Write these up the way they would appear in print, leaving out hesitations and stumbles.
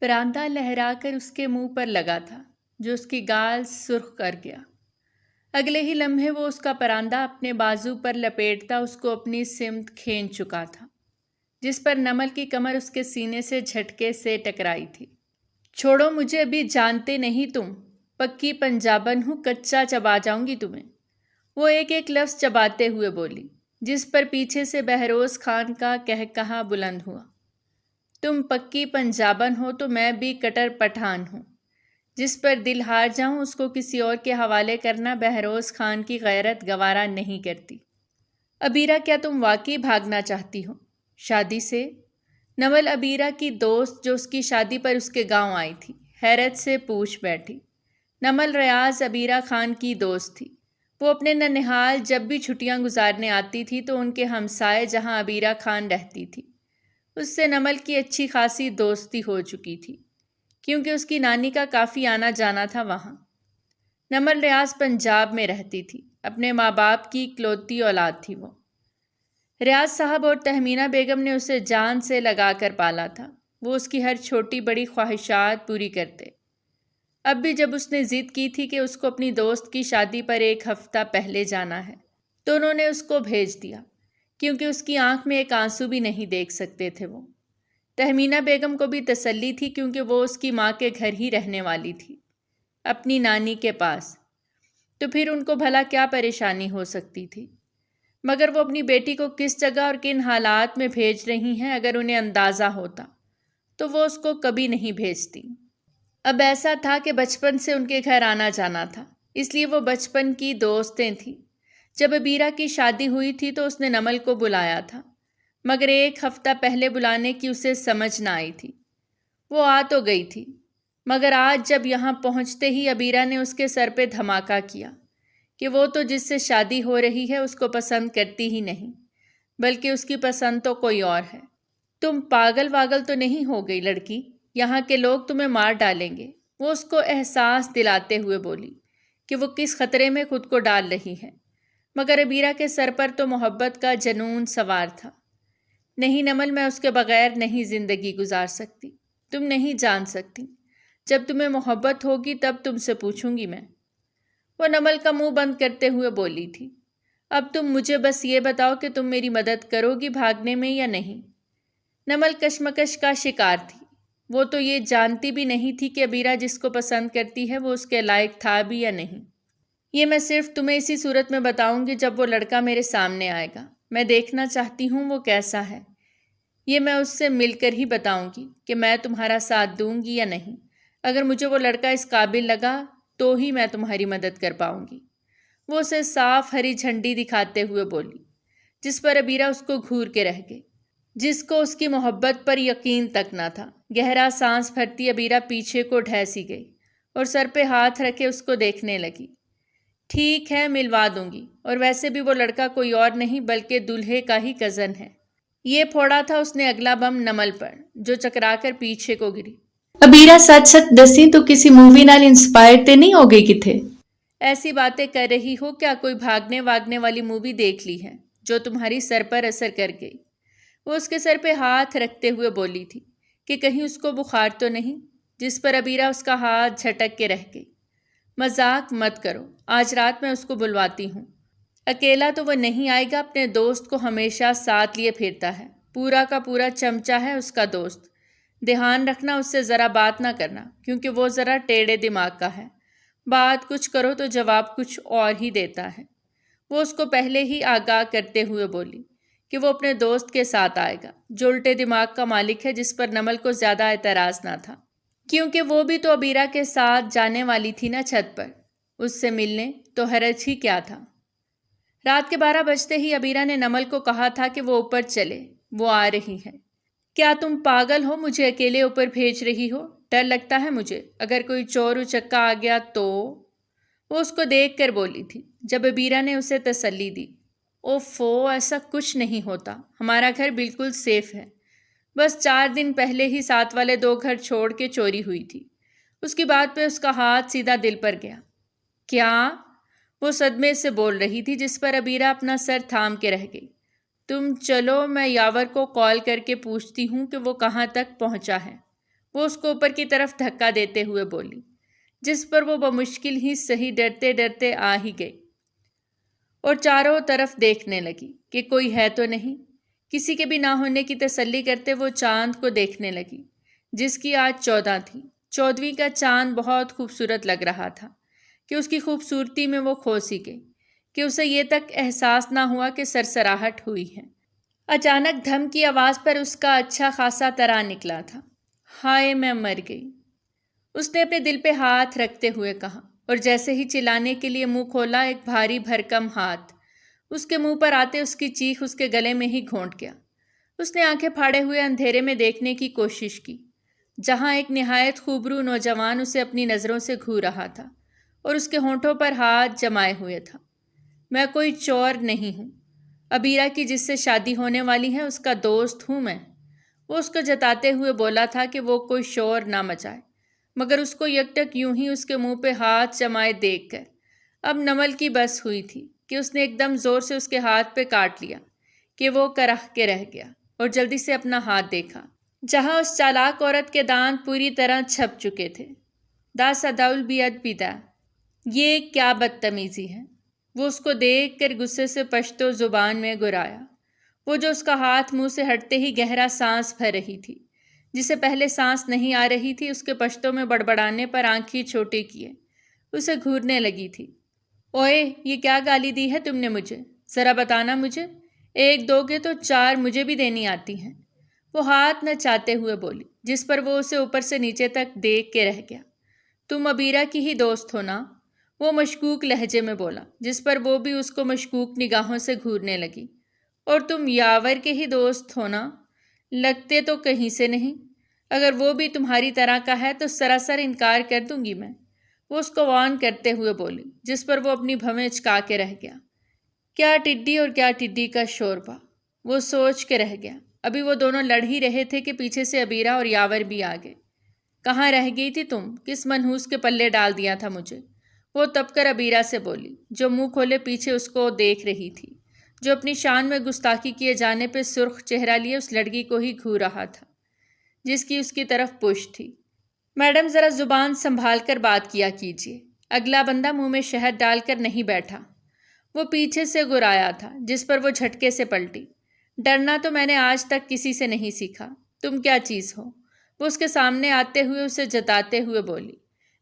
پراندہ لہرا کر اس کے منہ پر لگا تھا جو اس کی گال سرخ کر گیا۔ اگلے ہی لمحے وہ اس کا پراندہ اپنے بازو پر لپیٹتا اس کو اپنی سمت کھینچ چکا تھا، جس پر نمل کی کمر اس کے سینے سے جھٹکے سے ٹکرائی تھی۔ چھوڑو مجھے، ابھی جانتے نہیں تم، پکی پنجابن ہوں، کچا چبا جاؤں گی تمہیں، وہ ایک ایک لفظ چباتے ہوئے بولی، جس پر پیچھے سے بہروز خان کا قہقہا بلند ہوا۔ تم پکی پنجابن ہو تو میں بھی کٹر پٹھان ہوں، جس پر دل ہار جاؤں اس کو کسی اور کے حوالے کرنا بہروز خان کی غیرت گوارا نہیں کرتی۔ عبیرہ، کیا تم واقعی بھاگنا چاہتی ہو شادی سے؟ نمل عبیرہ کی دوست جو اس کی شادی پر اس کے گاؤں آئی تھی حیرت سے پوچھ بیٹھی۔ نمل ریاض عبیرہ خان کی دوست تھی۔ وہ اپنے ننھیال جب بھی چھٹیاں گزارنے آتی تھی تو ان کے ہمسائے جہاں عبیرہ خان رہتی تھی اس سے نمل کی اچھی خاصی دوستی ہو چکی تھی، کیونکہ اس کی نانی کا کافی آنا جانا تھا وہاں۔ نمل ریاض پنجاب میں رہتی تھی، اپنے ماں باپ کی اکلوتی اولاد تھی وہ۔ ریاض صاحب اور تہمینہ بیگم نے اسے جان سے لگا کر پالا تھا، وہ اس کی ہر چھوٹی بڑی خواہشات پوری کرتے۔ اب بھی جب اس نے ضد کی تھی کہ اس کو اپنی دوست کی شادی پر 1 ہفتہ پہلے جانا ہے تو انہوں نے اس کو بھیج دیا، کیونکہ اس کی آنکھ میں ایک آنسو بھی نہیں دیکھ سکتے تھے وہ۔ تہمینہ بیگم کو بھی تسلی تھی کیونکہ وہ اس کی ماں کے گھر ہی رہنے والی تھی، اپنی نانی کے پاس، تو پھر ان کو بھلا کیا پریشانی ہو سکتی تھی۔ مگر وہ اپنی بیٹی کو کس جگہ اور کن حالات میں بھیج رہی ہیں اگر انہیں اندازہ ہوتا تو وہ اس کو کبھی نہیں بھیجتی۔ اب ایسا تھا کہ بچپن سے ان کے گھر آنا جانا تھا، اس لیے وہ بچپن کی دوستیں تھیں۔ جب عبیرہ کی شادی ہوئی تھی تو اس نے نمل کو بلایا تھا، مگر 1 ہفتہ پہلے بلانے کی اسے سمجھ نہ آئی تھی۔ وہ آ تو گئی تھی، مگر آج جب یہاں پہنچتے ہی عبیرہ نے اس کے سر پہ دھماکہ کیا کہ وہ تو جس سے شادی ہو رہی ہے اس کو پسند کرتی ہی نہیں، بلکہ اس کی پسند تو کوئی اور ہے۔ تم پاگل واگل تو نہیں ہو گئی لڑکی، یہاں کے لوگ تمہیں مار ڈالیں گے، وہ اس کو احساس دلاتے ہوئے بولی کہ وہ کس خطرے میں خود کو ڈال رہی ہے۔ مگر عبیرہ کے سر پر تو محبت کا جنون سوار تھا۔ نہیں نمل، میں اس کے بغیر نہیں زندگی گزار سکتی، تم نہیں جان سکتی، جب تمہیں محبت ہوگی تب تم سے پوچھوں گی میں۔ وہ نمل کا منہ بند کرتے ہوئے بولی تھی، اب تم مجھے بس یہ بتاؤ کہ تم میری مدد کرو گی بھاگنے میں یا نہیں؟ نمل کشمکش کا شکار تھی، وہ تو یہ جانتی بھی نہیں تھی کہ عبیرہ جس کو پسند کرتی ہے وہ اس کے لائق تھا بھی یا نہیں۔ یہ میں صرف تمہیں اسی صورت میں بتاؤں گی جب وہ لڑکا میرے سامنے آئے گا، میں دیکھنا چاہتی ہوں وہ کیسا ہے۔ یہ میں اس سے مل کر ہی بتاؤں گی کہ میں تمہارا ساتھ دوں گی یا نہیں۔ اگر مجھے وہ لڑکا اس قابل لگا تو ہی میں تمہاری مدد کر پاؤں گی۔ وہ اسے صاف ہری جھنڈی دکھاتے ہوئے بولی، جس پر عبیرہ اس کو گھور کے رہ گئی، جس کو اس کی محبت پر یقین تک نہ تھا۔ گہرا سانس بھرتی عبیرہ پیچھے کو ڈھیسی گئی اور سر پہ ہاتھ رکھے اس کو دیکھنے لگی۔ ٹھیک ہے، ملوا دوں گی، اور ویسے بھی وہ لڑکا کوئی اور نہیں بلکہ دلہے کا ہی کزن ہے۔ یہ پھوڑا تھا اس نے اگلا بم نمل پر، جو چکرا کر پیچھے کو گری۔ عبیرہ سچ سچ دسی تو کسی مووی نال انسپائر تے نہیں ہو گئی کتھے؟ ایسی باتیں کر رہی ہو، کیا کوئی بھاگنے واگنے والی مووی دیکھ لی ہے جو تمہاری سر پر اثر کر گئی؟ وہ اس کے سر پہ ہاتھ رکھتے ہوئے بولی تھی کہ کہیں اس کو بخار تو نہیں، جس پر عبیرہ اس کا ہاتھ جھٹک کے رہ گئی۔ مذاق مت کرو، آج رات میں اس کو بلواتی ہوں۔ اکیلا تو وہ نہیں آئے گا، اپنے دوست کو ہمیشہ ساتھ لیے پھرتا ہے، پورا کا پورا چمچہ ہے اس کا دوست۔ دھیان رکھنا اس سے ذرا بات نہ کرنا، کیونکہ وہ ذرا ٹیڑھے دماغ کا ہے، بات کچھ کرو تو جواب کچھ اور ہی دیتا ہے۔ وہ اس کو پہلے ہی آگاہ کرتے ہوئے بولی کہ وہ اپنے دوست کے ساتھ آئے گا، جو الٹے دماغ کا مالک ہے، جس پر نمل کو زیادہ اعتراض نہ تھا، کیونکہ وہ بھی تو عبیرہ کے ساتھ جانے والی تھی نا چھت پر، اس سے ملنے، تو حرج ہی کیا تھا۔ رات کے 12 بجتے ہی عبیرہ نے نمل کو کہا تھا کہ وہ اوپر چلے، وہ آ رہی ہے۔ کیا تم پاگل ہو، مجھے اکیلے اوپر بھیج رہی ہو؟ ڈر لگتا ہے مجھے، اگر کوئی چور اچکا آ گیا تو؟ وہ اس کو دیکھ کر بولی تھی، جب عبیرہ نے اسے تسلی دی۔ اوفو، ایسا کچھ نہیں ہوتا، ہمارا گھر بالکل سیف ہے، بس 4 دن پہلے ہی ساتھ والے 2 گھر چھوڑ کے چوری ہوئی تھی۔ اس کی بات پہ اس کا ہاتھ سیدھا دل پر گیا۔ کیا؟ وہ صدمے سے بول رہی تھی، جس پر عبیرہ اپنا سر تھام کے رہ گئی۔ تم چلو، میں یاور کو کال کر کے پوچھتی ہوں کہ وہ کہاں تک پہنچا ہے، وہ اس کو اوپر کی طرف دھکا دیتے ہوئے بولی، جس پر وہ بمشکل ہی صحیح ڈرتے ڈرتے آ ہی گئی اور چاروں طرف دیکھنے لگی کہ کوئی ہے تو نہیں۔ کسی کے بھی نہ ہونے کی تسلی کرتے وہ چاند کو دیکھنے لگی، جس کی آج 14 تھی۔ 14ویں کا چاند بہت خوبصورت لگ رہا تھا کہ اس کی خوبصورتی میں وہ کھو سی گئی کہ اسے یہ تک احساس نہ ہوا کہ سرسراہٹ ہوئی ہے۔ اچانک دھم کی آواز پر اس کا اچھا خاصا ترا نکلا تھا، ہائے میں مر گئی، اس نے اپنے دل پہ ہاتھ رکھتے ہوئے کہا، اور جیسے ہی چلانے کے لیے منہ کھولا ایک بھاری بھرکم ہاتھ اس کے منہ پر آتے اس کی چیخ اس کے گلے میں ہی گھونٹ گیا۔ اس نے آنکھیں پھاڑے ہوئے اندھیرے میں دیکھنے کی کوشش کی، جہاں ایک نہایت خوبرو نوجوان اسے اپنی نظروں سے گھور رہا تھا اور اس کے ہونٹوں پر ہاتھ جمائے ہوئے تھا۔ میں کوئی چور نہیں ہوں، ابیرہ کی جس سے شادی ہونے والی ہے اس کا دوست ہوں میں۔ وہ اس کو جتاتے ہوئے بولا تھا کہ وہ کوئی شور نہ مچائے، مگر اس کو یکٹک یوں ہی اس کے منہ پہ ہاتھ جمائے دیکھ کر اب نمل کی بس ہوئی تھی کہ اس نے ایک دم زور سے اس کے ہاتھ پہ کاٹ لیا کہ وہ کرہ کے رہ گیا اور جلدی سے اپنا ہاتھ دیکھا، جہاں اس چالاک عورت کے دانت پوری طرح چھپ چکے تھے۔ دا صداول بیاد پیدا، یہ کیا بدتمیزی ہے! وہ اس کو دیکھ کر غصے سے پشتو زبان میں گرایا، وہ جو اس کا ہاتھ منہ سے ہٹتے ہی گہرا سانس بھر رہی تھی، جسے پہلے سانس نہیں آ رہی تھی، اس کے پشتوں میں بڑبڑانے پر آنکھیں چھوٹی کیے اسے گھورنے لگی تھی۔ اوئے، یہ کیا گالی دی ہے تم نے مجھے؟ ذرا بتانا مجھے، 1 2 کے تو 4 مجھے بھی دینی آتی ہیں۔ وہ ہاتھ نچاتے ہوئے بولی، جس پر وہ اسے اوپر سے نیچے تک دیکھ کے رہ گیا۔ تم ابیرہ کی ہی دوست ہو نا؟ وہ مشکوک لہجے میں بولا، جس پر وہ بھی اس کو مشکوک نگاہوں سے گھورنے لگی۔ اور تم یاور کے ہی دوست ہو نا؟ لگتے تو کہیں سے نہیں۔ اگر وہ بھی تمہاری طرح کا ہے تو سراسر انکار کر دوں گی میں، وہ اس کو وارن کرتے ہوئے بولی، جس پر وہ اپنی بھویں چکا کے رہ گیا۔ کیا ٹڈی اور کیا ٹڈی کا شوربہ، وہ سوچ کے رہ گیا۔ ابھی وہ دونوں لڑ ہی رہے تھے کہ پیچھے سے ابیرہ اور یاور بھی آ گئے۔ کہاں رہ گئی تھی تم؟ کس منحوس کے پلے ڈال دیا تھا مجھے؟ وہ تب کر ابیرہ سے بولی، جو منہ کھولے پیچھے اس کو دیکھ رہی تھی، جو اپنی شان میں گستاخی کیے جانے پہ سرخ چہرہ لیے اس لڑکی کو ہی گھور رہا تھا جس کی اس کی طرف پشت تھی۔ میڈم ذرا زبان سنبھال کر بات کیا کیجیے، اگلا بندہ منہ میں شہد ڈال کر نہیں بیٹھا۔ وہ پیچھے سے گرایا تھا، جس پر وہ جھٹکے سے پلٹی۔ ڈرنا تو میں نے آج تک کسی سے نہیں سیکھا، تم کیا چیز ہو؟ وہ اس کے سامنے آتے ہوئے اسے جتاتے ہوئے بولی،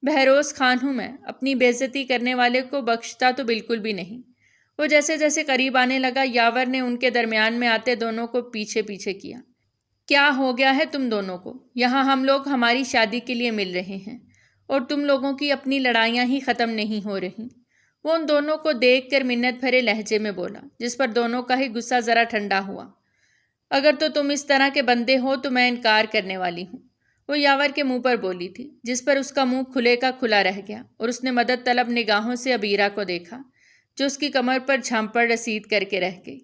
بہروز خان ہوں میں، اپنی بے عزتی کرنے والے کو بخشتا تو بالکل بھی نہیں۔ وہ جیسے جیسے قریب آنے لگا، یاور نے ان کے درمیان میں آتے دونوں کو پیچھے پیچھے کیا۔ کیا ہو گیا ہے تم دونوں کو؟ یہاں ہم لوگ ہماری شادی کے لیے مل رہے ہیں اور تم لوگوں کی اپنی لڑائیاں ہی ختم نہیں ہو رہی۔ وہ ان دونوں کو دیکھ کر منت بھرے لہجے میں بولا، جس پر دونوں کا ہی غصہ ذرا ٹھنڈا ہوا۔ اگر تو تم اس طرح کے بندے ہو تو میں انکار کرنے والی ہوں، وہ یاور کے منہ پر بولی تھی، جس پر اس کا منہ کھلے کا کھلا رہ گیا اور اس نے مدد طلب نگاہوں سے ابیرہ کو دیکھا، جو اس کی کمر پر جھانپڑ رسید کر کے رہ گئی۔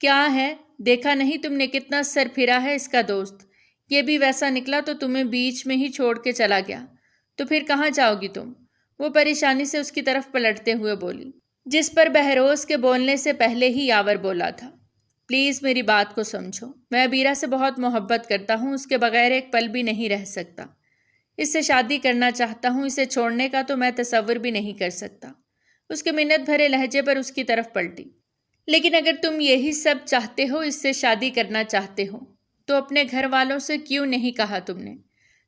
کیا ہے، دیکھا نہیں تم نے کتنا سر پھرا ہے اس کا دوست؟ یہ بھی ویسا نکلا تو تمہیں بیچ میں ہی چھوڑ کے چلا گیا، تو پھر کہاں جاؤ گی تم؟ وہ پریشانی سے اس کی طرف پلٹتے ہوئے بولی، جس پر بہروز کے بولنے سے پہلے ہی یاور بولا تھا، پلیز میری بات کو سمجھو، میں ابیرہ سے بہت محبت کرتا ہوں، اس کے بغیر ایک پل بھی نہیں رہ سکتا، اس سے شادی کرنا چاہتا ہوں، اسے چھوڑنے کا تو میں تصور بھی نہیں کر سکتا۔ اس کے منت بھرے لہجے پر اس کی طرف پلٹی، لیکن اگر تم یہی سب چاہتے ہو، اس سے شادی کرنا چاہتے ہو، تو اپنے گھر والوں سے کیوں نہیں کہا تم نے؟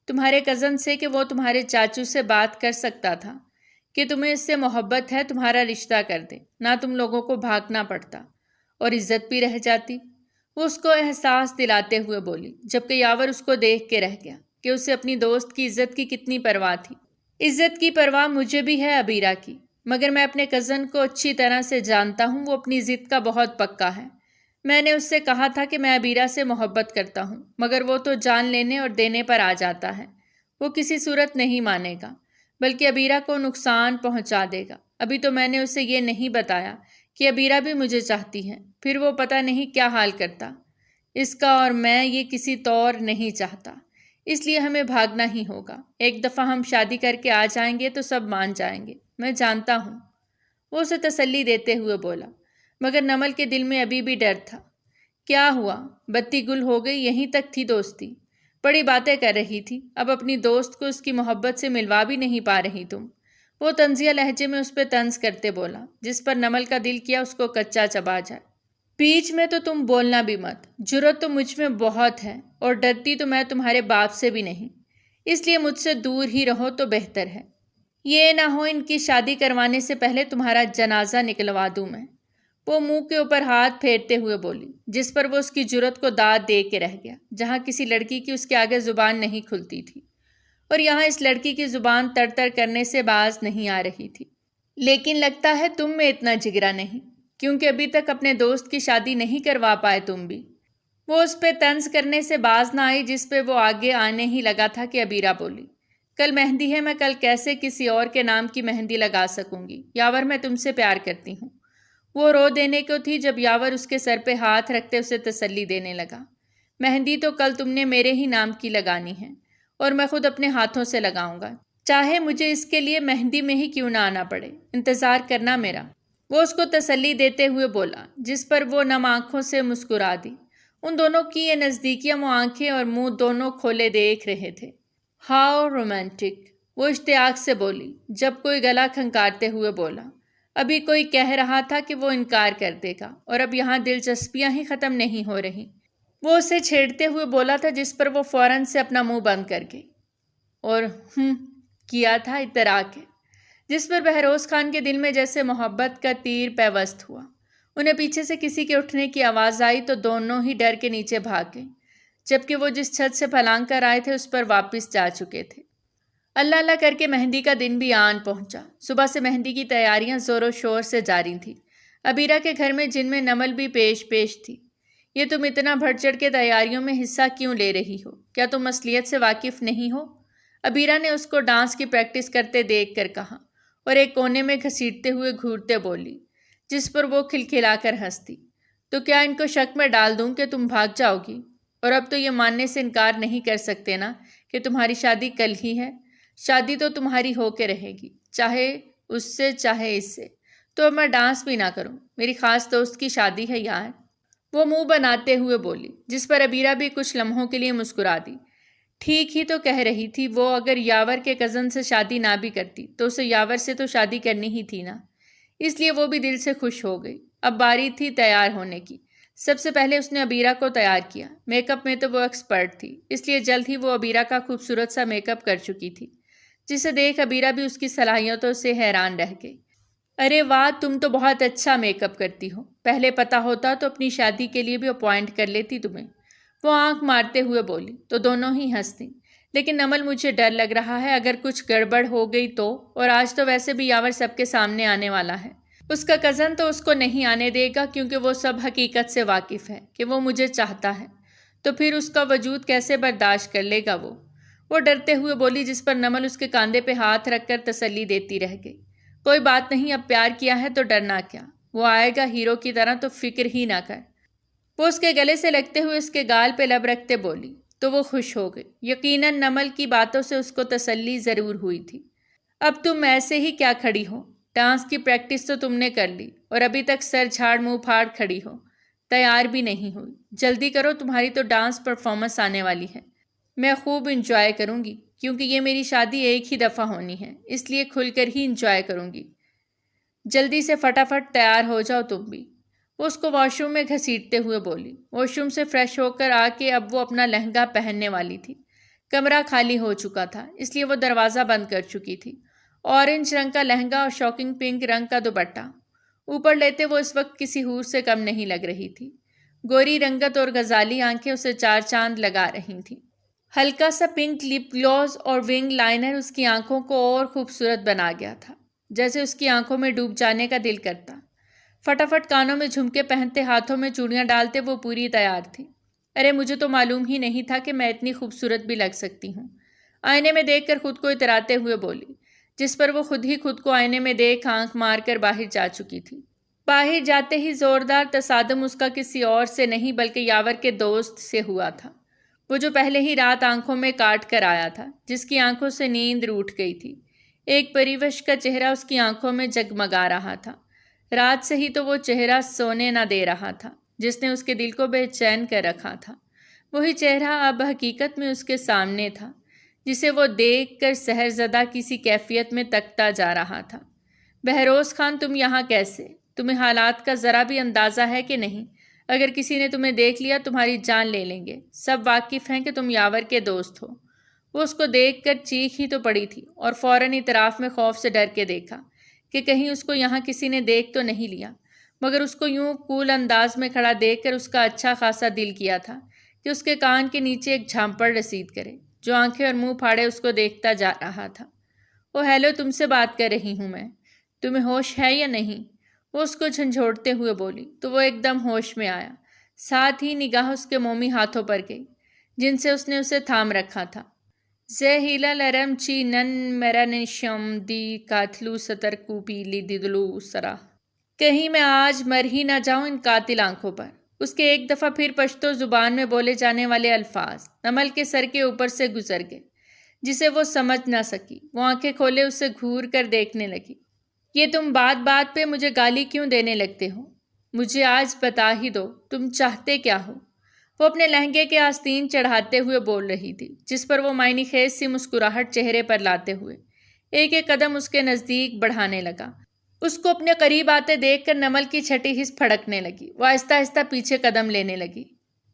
تمہارے کزن سے کہ وہ تمہارے چاچو سے بات کر سکتا تھا کہ تمہیں اس سے محبت ہے، تمہارا رشتہ کر دے، نہ تم لوگوں کو بھاگنا پڑتا اور عزت بھی رہ جاتی۔ وہ اس کو احساس دلاتے ہوئے بولی، جبکہ یاور اس کو دیکھ کے رہ گیا کہ اسے اپنی دوست کی عزت کی کتنی پرواہ تھی۔ عزت کی پرواہ مجھے بھی ہے ابیرہ کی، مگر میں اپنے کزن کو اچھی طرح سے جانتا ہوں، وہ اپنی ضد کا بہت پکا ہے۔ میں نے اس سے کہا تھا کہ میں ابیرہ سے محبت کرتا ہوں، مگر وہ تو جان لینے اور دینے پر آ جاتا ہے، وہ کسی صورت نہیں مانے گا، بلکہ ابیرہ کو نقصان پہنچا دے گا۔ ابھی تو میں نے اسے یہ نہیں بتایا کہ ابیرہ بھی مجھے چاہتی ہے، پھر وہ پتہ نہیں کیا حال کرتا اس کا، اور میں یہ کسی طور نہیں چاہتا، اس لیے ہمیں بھاگنا ہی ہوگا۔ ایک دفعہ ہم شادی کر کے آ جائیں گے تو سب مان جائیں گے، میں جانتا ہوں، وہ اسے تسلی دیتے ہوئے بولا، مگر نمل کے دل میں ابھی بھی ڈر تھا۔ کیا ہوا؟ بتی گل ہو گئی؟ یہیں تک تھی دوستی؟ بڑی باتیں کر رہی تھی، اب اپنی دوست کو اس کی محبت سے ملوا بھی نہیں پا رہی تم؟ وہ طنزیہ لہجے میں اس پہ طنز کرتے بولا، جس پر نمل کا دل کیا اس کو کچا چبا جائے۔ بیچ میں تو تم بولنا بھی مت، جرت تو مجھ میں بہت ہے، اور ڈرتی تو میں تمہارے باپ سے بھی نہیں، اس لیے مجھ سے دور ہی رہو تو بہتر ہے۔ یہ نہ ہو ان کی شادی کروانے سے پہلے تمہارا جنازہ نکلوا دوں میں۔ وہ منہ کے اوپر ہاتھ پھیرتے ہوئے بولی، جس پر وہ اس کی جرت کو داد دے کے رہ گیا۔ جہاں کسی لڑکی کی اس کے آگے زبان نہیں کھلتی تھی، اور یہاں اس لڑکی کی زبان تر تر کرنے سے باز نہیں آ رہی تھی۔ لیکن لگتا ہے تم میں اتنا جگرا نہیں، کیونکہ ابھی تک اپنے دوست کی شادی نہیں کروا پائے تم بھی۔ وہ اس پہ طنز کرنے سے باز نہ آئی، جس پہ وہ آگے آنے ہی لگا تھا کہ عبیرہ بولی، کل مہندی ہے، میں کل کیسے کسی اور کے نام کی مہندی لگا سکوں گی؟ یاور میں تم سے پیار کرتی ہوں۔ وہ رو دینے کو تھی جب یاور اس کے سر پہ ہاتھ رکھتے اسے تسلی دینے لگا۔ مہندی تو کل تم نے میرے ہی نام کی لگانی ہے، اور میں خود اپنے ہاتھوں سے لگاؤں گا، چاہے مجھے اس کے لیے مہندی میں ہی کیوں نہ آنا پڑے، انتظار کرنا میرا۔ وہ اس کو تسلی دیتے ہوئے بولا، جس پر وہ نم آنکھوں سے مسکرا دی۔ ان دونوں کی یہ نزدیکیاں وہ آنکھیں اور منہ دونوں کھولے دیکھ رہے تھے۔ ہاؤ رومانٹک، وہ اشتیاق سے بولی، جب کوئی گلا کھنکارتے ہوئے بولا۔ ابھی کوئی کہہ رہا تھا کہ وہ انکار کر دے گا، اور اب یہاں دلچسپیاں ہی ختم نہیں ہو رہی۔ وہ اسے چھیڑتے ہوئے بولا تھا، جس پر وہ فوراً سے اپنا منہ بند کر گئی اور کیا تھا اترا کے، جس پر بہروز خان کے دل میں جیسے محبت کا تیر پیوست ہوا۔ انہیں پیچھے سے کسی کے اٹھنے کی آواز آئی تو دونوں ہی ڈر کے نیچے بھاگ گئیں، جبکہ وہ جس چھت سے پھلانگ کر آئے تھے اس پر واپس جا چکے تھے۔ اللہ اللہ کر کے مہندی کا دن بھی آن پہنچا۔ صبح سے مہندی کی تیاریاں زور و شور سے جاری تھیں، عبیرہ کے گھر میں، جن میں نمل بھی پیش تھی۔ یہ تم اتنا بڑھ چڑھ کے تیاریوں میں حصہ کیوں لے رہی ہو؟ کیا تم اصلیت سے واقف نہیں ہو؟ عبیرہ نے اس کو ڈانس کی پریکٹس کرتے دیکھ کر کہا، اور ایک کونے میں گھسیٹتے ہوئے گھورتے بولی، جس پر وہ کھلکھلا کر ہنس دی۔ تو کیا ان کو شک میں ڈال دوں کہ تم بھاگ جاؤ گی؟ اور اب تو یہ ماننے سے انکار نہیں کر سکتے نا کہ تمہاری شادی کل ہی ہے؟ شادی تو تمہاری ہو کے رہے گی، چاہے اس سے چاہے اس سے۔ تو اب میں ڈانس بھی نہ کروں؟ میری خاص دوست کی شادی ہے یار، وہ منہ بناتے ہوئے بولی، جس پر عبیرہ بھی کچھ لمحوں کے لیے مسکرا دی۔ ٹھیک ہی تو کہہ رہی تھی وہ، اگر یاور کے کزن سے شادی نہ بھی کرتی تو اسے یاور سے تو شادی کرنی ہی تھی نا۔ اس لیے وہ بھی دل سے خوش ہو گئی۔ اب باری تھی تیار ہونے کی۔ سب سے پہلے اس نے عبیرہ کو تیار کیا۔ میک اپ میں تو وہ ایکسپرٹ تھی، اس لیے جلد ہی وہ عبیرہ کا خوبصورت سا میک اپ کر چکی تھی، جسے دیکھ عبیرہ بھی اس کی صلاحیتوں سے حیران رہ گئی۔ ارے واہ، تم تو بہت اچھا میک اپ کرتی ہو، پہلے پتا ہوتا تو اپنی شادی کے لیے بھی اپوائنٹ کر لیتی تمہیں، وہ آنکھ مارتے ہوئے بولی۔ تو دونوں ہی ہنس دیں۔ لیکن نمل، مجھے ڈر لگ رہا ہے اگر کچھ گڑبڑ ہو گئی تو، اور آج تو ویسے بھی یاور سب کے سامنے آنے والا ہے۔ اس کا کزن تو اس کو نہیں آنے دے گا، کیونکہ وہ سب حقیقت سے واقف ہے کہ وہ مجھے چاہتا ہے، تو پھر اس کا وجود کیسے برداشت کر لے گا وہ ڈرتے ہوئے بولی، جس پر نمل اس کے کاندھے پہ ہاتھ رکھ کر تسلی دیتی رہ گئی۔ کوئی بات نہیں، اب پیار کیا ہے تو ڈرنا کیا، وہ آئے گا ہیرو کی طرح، تو فکر ہی نہ کر۔ وہ اس کے گلے سے لگتے ہوئے اس کے گال پہ لب رکھتے بولی، تو وہ خوش ہو گئی۔ یقیناً نمل کی باتوں سے اس کو تسلی ضرور ہوئی تھی۔ اب تم ایسے ہی کیا کھڑی ہو؟ ڈانس کی پریکٹس تو تم نے کر لی، اور ابھی تک سر جھاڑ منہ پھاڑ کھڑی ہو، تیار بھی نہیں ہوئی۔ جلدی کرو، تمہاری تو ڈانس پرفارمنس آنے والی ہے۔ میں خوب انجوائے کروں گی، کیونکہ یہ میری شادی ایک ہی دفعہ ہونی ہے، اس لیے کھل کر ہی انجوائے کروں گی۔ جلدی سے فٹافٹ تیار ہو جاؤ تم بھی، وہ اس کو واش روم میں گھسیٹتے ہوئے بولی۔ واش روم سے فریش ہو کر آ کے اب وہ اپنا لہنگا پہننے والی تھی۔ کمرہ خالی ہو چکا تھا، اس لیے وہ دروازہ بند کر چکی تھی۔ اورنج رنگ کا لہنگا اور شاکنگ پنک رنگ کا دوپٹہ اوپر لیتے وہ اس وقت کسی حور سے کم نہیں لگ رہی تھی۔ گوری رنگت اور غزالی آنکھیں اسے چار چاند لگا رہی تھیں۔ ہلکا سا پنک لپ گلوز اور ونگ لائنر اس کی آنکھوں کو اور خوبصورت بنا گیا تھا، جیسے اس کی آنکھوں میں ڈوب جانے کا دل کرتا۔ فٹافٹ کانوں میں جھمکے پہنتے، ہاتھوں میں چوڑیاں ڈالتے وہ پوری تیار تھی۔ ارے مجھے تو معلوم ہی نہیں تھا کہ میں اتنی خوبصورت بھی لگ سکتی ہوں، آئینے میں دیکھ کر خود کو اتراتے ہوئے بولی، جس پر وہ خود ہی خود کو آئینے میں دیکھ آنکھ مار کر باہر جا چکی تھی۔ باہر جاتے ہی زوردار تصادم اس کا کسی اور سے نہیں بلکہ یاور کے دوست سے ہوا تھا، وہ جو پہلے ہی رات آنکھوں میں کاٹ کر آیا تھا، جس کی آنکھوں سے نیند روٹھ گئی تھی۔ ایک پریوش کا چہرہ اس کی آنکھوں میں جگمگا رہا تھا۔ رات سے ہی تو وہ چہرہ سونے نہ دے رہا تھا، جس نے اس کے دل کو بے چین کر رکھا تھا۔ وہی چہرہ اب حقیقت میں اس کے سامنے تھا، جسے وہ دیکھ کر سحر زدہ کسی کیفیت میں تکتا جا رہا تھا۔ بہروز خان، تم یہاں کیسے؟ تمہیں حالات کا ذرا بھی اندازہ ہے کہ نہیں؟ اگر کسی نے تمہیں دیکھ لیا تمہاری جان لے لیں گے۔ سب واقف ہیں کہ تم یاور کے دوست ہو۔ وہ اس کو دیکھ کر چیخ ہی تو پڑی تھی اور فوراً اطراف میں خوف سے ڈر کے دیکھا کہ کہیں اس کو یہاں کسی نے دیکھ تو نہیں لیا، مگر اس کو یوں کول انداز میں کھڑا دیکھ کر اس کا اچھا خاصا دل کیا تھا کہ اس کے کان کے نیچے ایک جھانپڑ رسید کرے۔ جو آنکھیں اور منہ پھاڑے اس کو دیکھتا جا رہا تھا۔ او ہیلو، تم سے بات کر رہی ہوں میں، تمہیں ہوش ہے یا نہیں؟ وہ اس کو جھنجھوڑتے ہوئے بولی تو وہ ایک دم ہوش میں آیا، ساتھ ہی نگاہ اس کے مومی ہاتھوں پر گئی جن سے اس نے اسے تھام رکھا تھا۔ زہیلا لرم چی نن مرنشم دی کاتلو ستر کوپی لی دیدلو سرا، کہیں میں آج مر ہی نہ جاؤں ان قاتل آنکھوں پر۔ اس کے ایک دفعہ پھر پشتو زبان میں بولے جانے والے الفاظ نمل کے سر کے اوپر سے گزر گئے، جسے وہ سمجھ نہ سکی۔ وہ آنکھیں کھولے اسے گھور کر دیکھنے لگی۔ یہ تم بات بات پہ مجھے گالی کیوں دینے لگتے ہو؟ مجھے آج بتا ہی دو، تم چاہتے کیا ہو؟ وہ اپنے لہنگے کے آستین چڑھاتے ہوئے بول رہی تھی، جس پر وہ معنی خیز سی مسکراہٹ چہرے پر لاتے ہوئے ایک ایک قدم اس کے نزدیک بڑھانے لگا۔ اس کو اپنے قریب آتے دیکھ کر نمل کی چھٹی حس پھڑکنے لگی۔ وہ آہستہ آہستہ پیچھے قدم لینے لگی۔